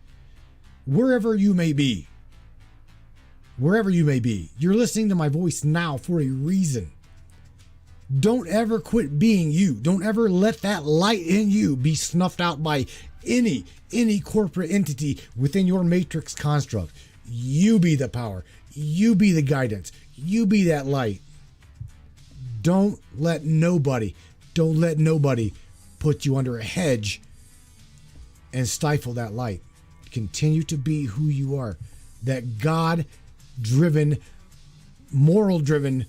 wherever you may be, you're listening to my voice now for a reason. Don't ever quit being you. Don't ever let that light in you be snuffed out by any corporate entity within your matrix construct. You be the power. You be the guidance. You be that light. Don't let nobody put you under a hedge and stifle that light. Continue to be who you are. That God-driven, moral-driven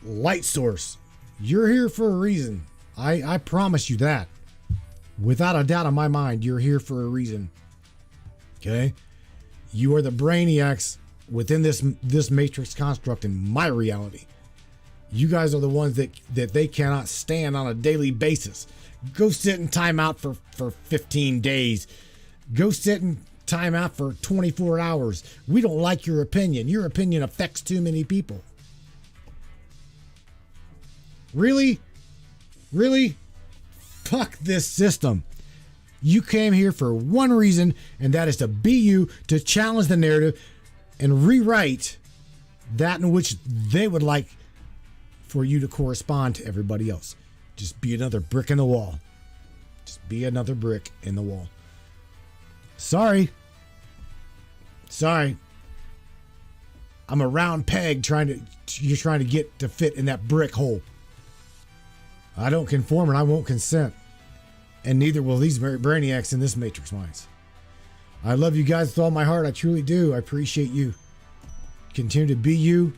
light source. You're here for a reason. I promise you that. Without a doubt in my mind, you're here for a reason. Okay? You are the brainiacs within this matrix construct in my reality. You guys are the ones that they cannot stand on a daily basis. Go sit in timeout for 15 days. Go sit in timeout for 24 hours. We don't like your opinion. Your opinion affects too many people. Really? Really? Fuck this system. You came here for one reason, and that is to be you, to challenge the narrative and rewrite that in which they would like for you to correspond to everybody else. Just be another brick in the wall. Just be another brick in the wall. Sorry. I'm a round peg you're trying to get to fit in that brick hole. I don't conform and I won't consent. And neither will these brainiacs in this matrix minds. I love you guys with all my heart. I truly do. I appreciate you. Continue to be you.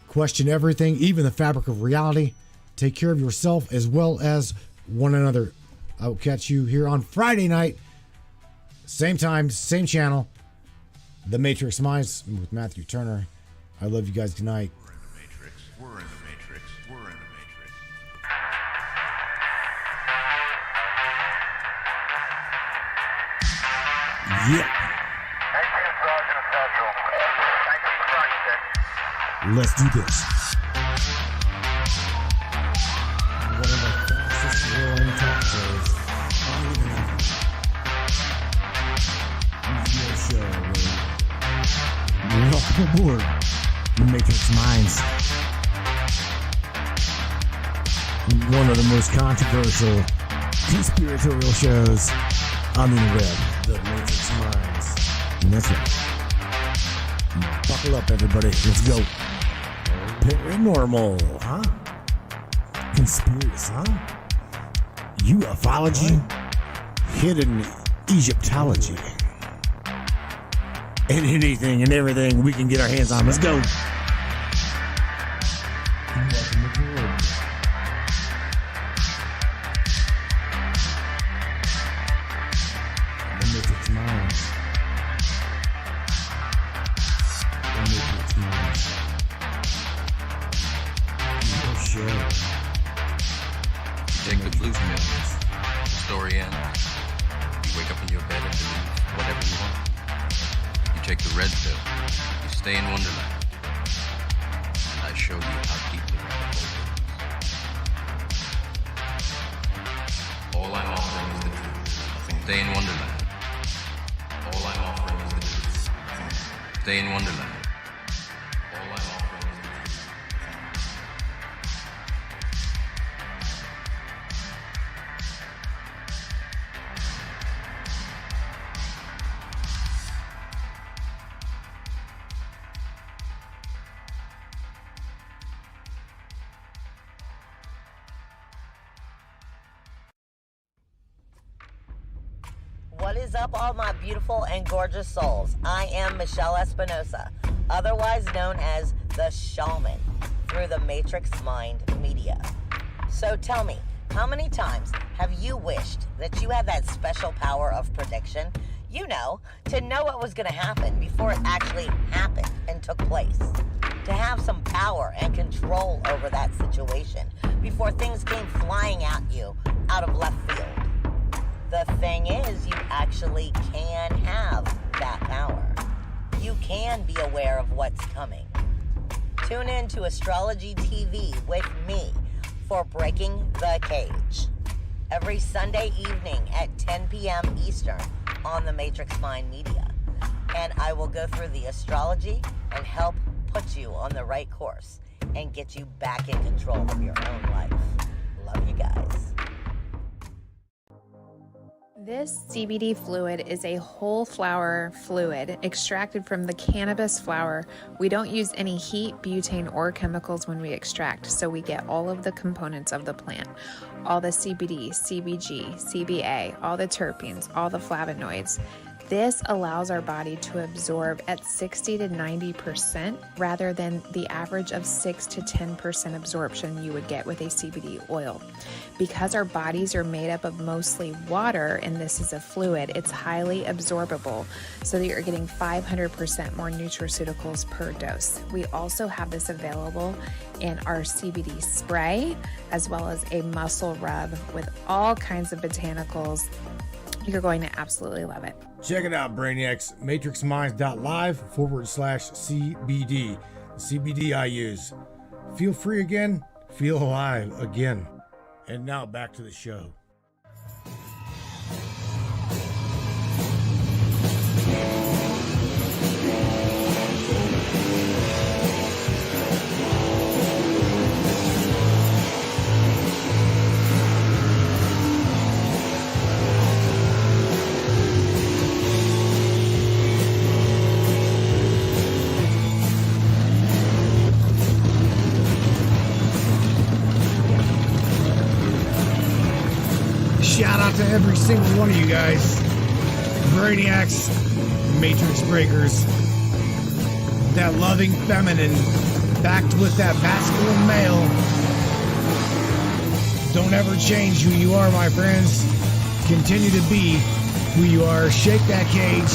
Question everything, even the fabric of reality. Take care of yourself as well as one another. I will catch you here on Friday night. Same time, same channel. The Matrix Minds with Matthew Turner. I love you guys. Good night. We're in the Matrix. We're in the Matrix. We're in the Matrix. Yeah. Sergeant Central. Thank you for Let's do this. One of the fastest growing talk shows on the internet. Radio show where welcome aboard Matrix Minds. One of the most controversial conspiratorial shows on the internet. The Matrix Minds. And that's right. Buckle up, everybody. Let's go. Paranormal, huh? Conspiracy, huh? Ufology, hidden Egyptology, and anything and everything we can get our hands on. Let's go. Welcome aboard. The Matrix Minds. The Matrix Minds. Your show. Take the blue pill. The story ends. You wake up in your bed and believe whatever you want. You take the red pill. You stay in Wonderland. And I show you how deep the rabbit hole goes. All I'm offering is the truth. Stay in Wonderland. All I'm offering is the truth. Stay in Wonderland. All I'm offering is the truth. What is up, all my beautiful and gorgeous souls? I am Michelle Espinosa, otherwise known as the Shaman, through the Matrix Mind Media. So tell me, how many times have you wished that you had that special power of prediction? You know, to know what was going to happen before it actually happened and took place. To have some power and control over that situation before things came flying at you out of left field. The thing is, you actually can have that power. You can be aware of what's coming. Tune in to Astrology TV with me for Breaking the Cage. Every Sunday evening at 10 p.m. Eastern on the Matrix Mind Media. And I will go through the astrology and help put you on the right course and get you back in control of your own life. Love you guys. This CBD fluid is a whole flower fluid extracted from the cannabis flower. We don't use any heat, butane, or chemicals when we extract, so we get all of the components of the plant. All the CBD, CBG, CBA, all the terpenes, all the flavonoids. This allows our body to absorb at 60 to 90% rather than the average of 6 to 10% absorption you would get with a CBD oil. Because our bodies are made up of mostly water and this is a fluid, it's highly absorbable so that you're getting 500% more nutraceuticals per dose. We also have this available in our CBD spray as well as a muscle rub with all kinds of botanicals. You're going to absolutely love it. Check it out, Brainiacs. MatrixMinds.live/CBD. The CBD I use. Feel free again. Feel alive again. And now back to the show. Shout out to every single one of you guys. Brainiacs, Matrix Breakers. That loving feminine, backed with that masculine male. Don't ever change who you are, my friends. Continue to be who you are. Shake that cage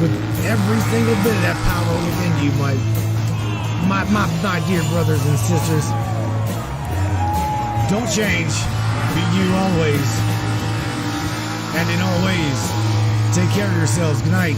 with every single bit of that power within you, my dear brothers and sisters. Don't change. Be you always. And in all ways, take care of yourselves. Good night.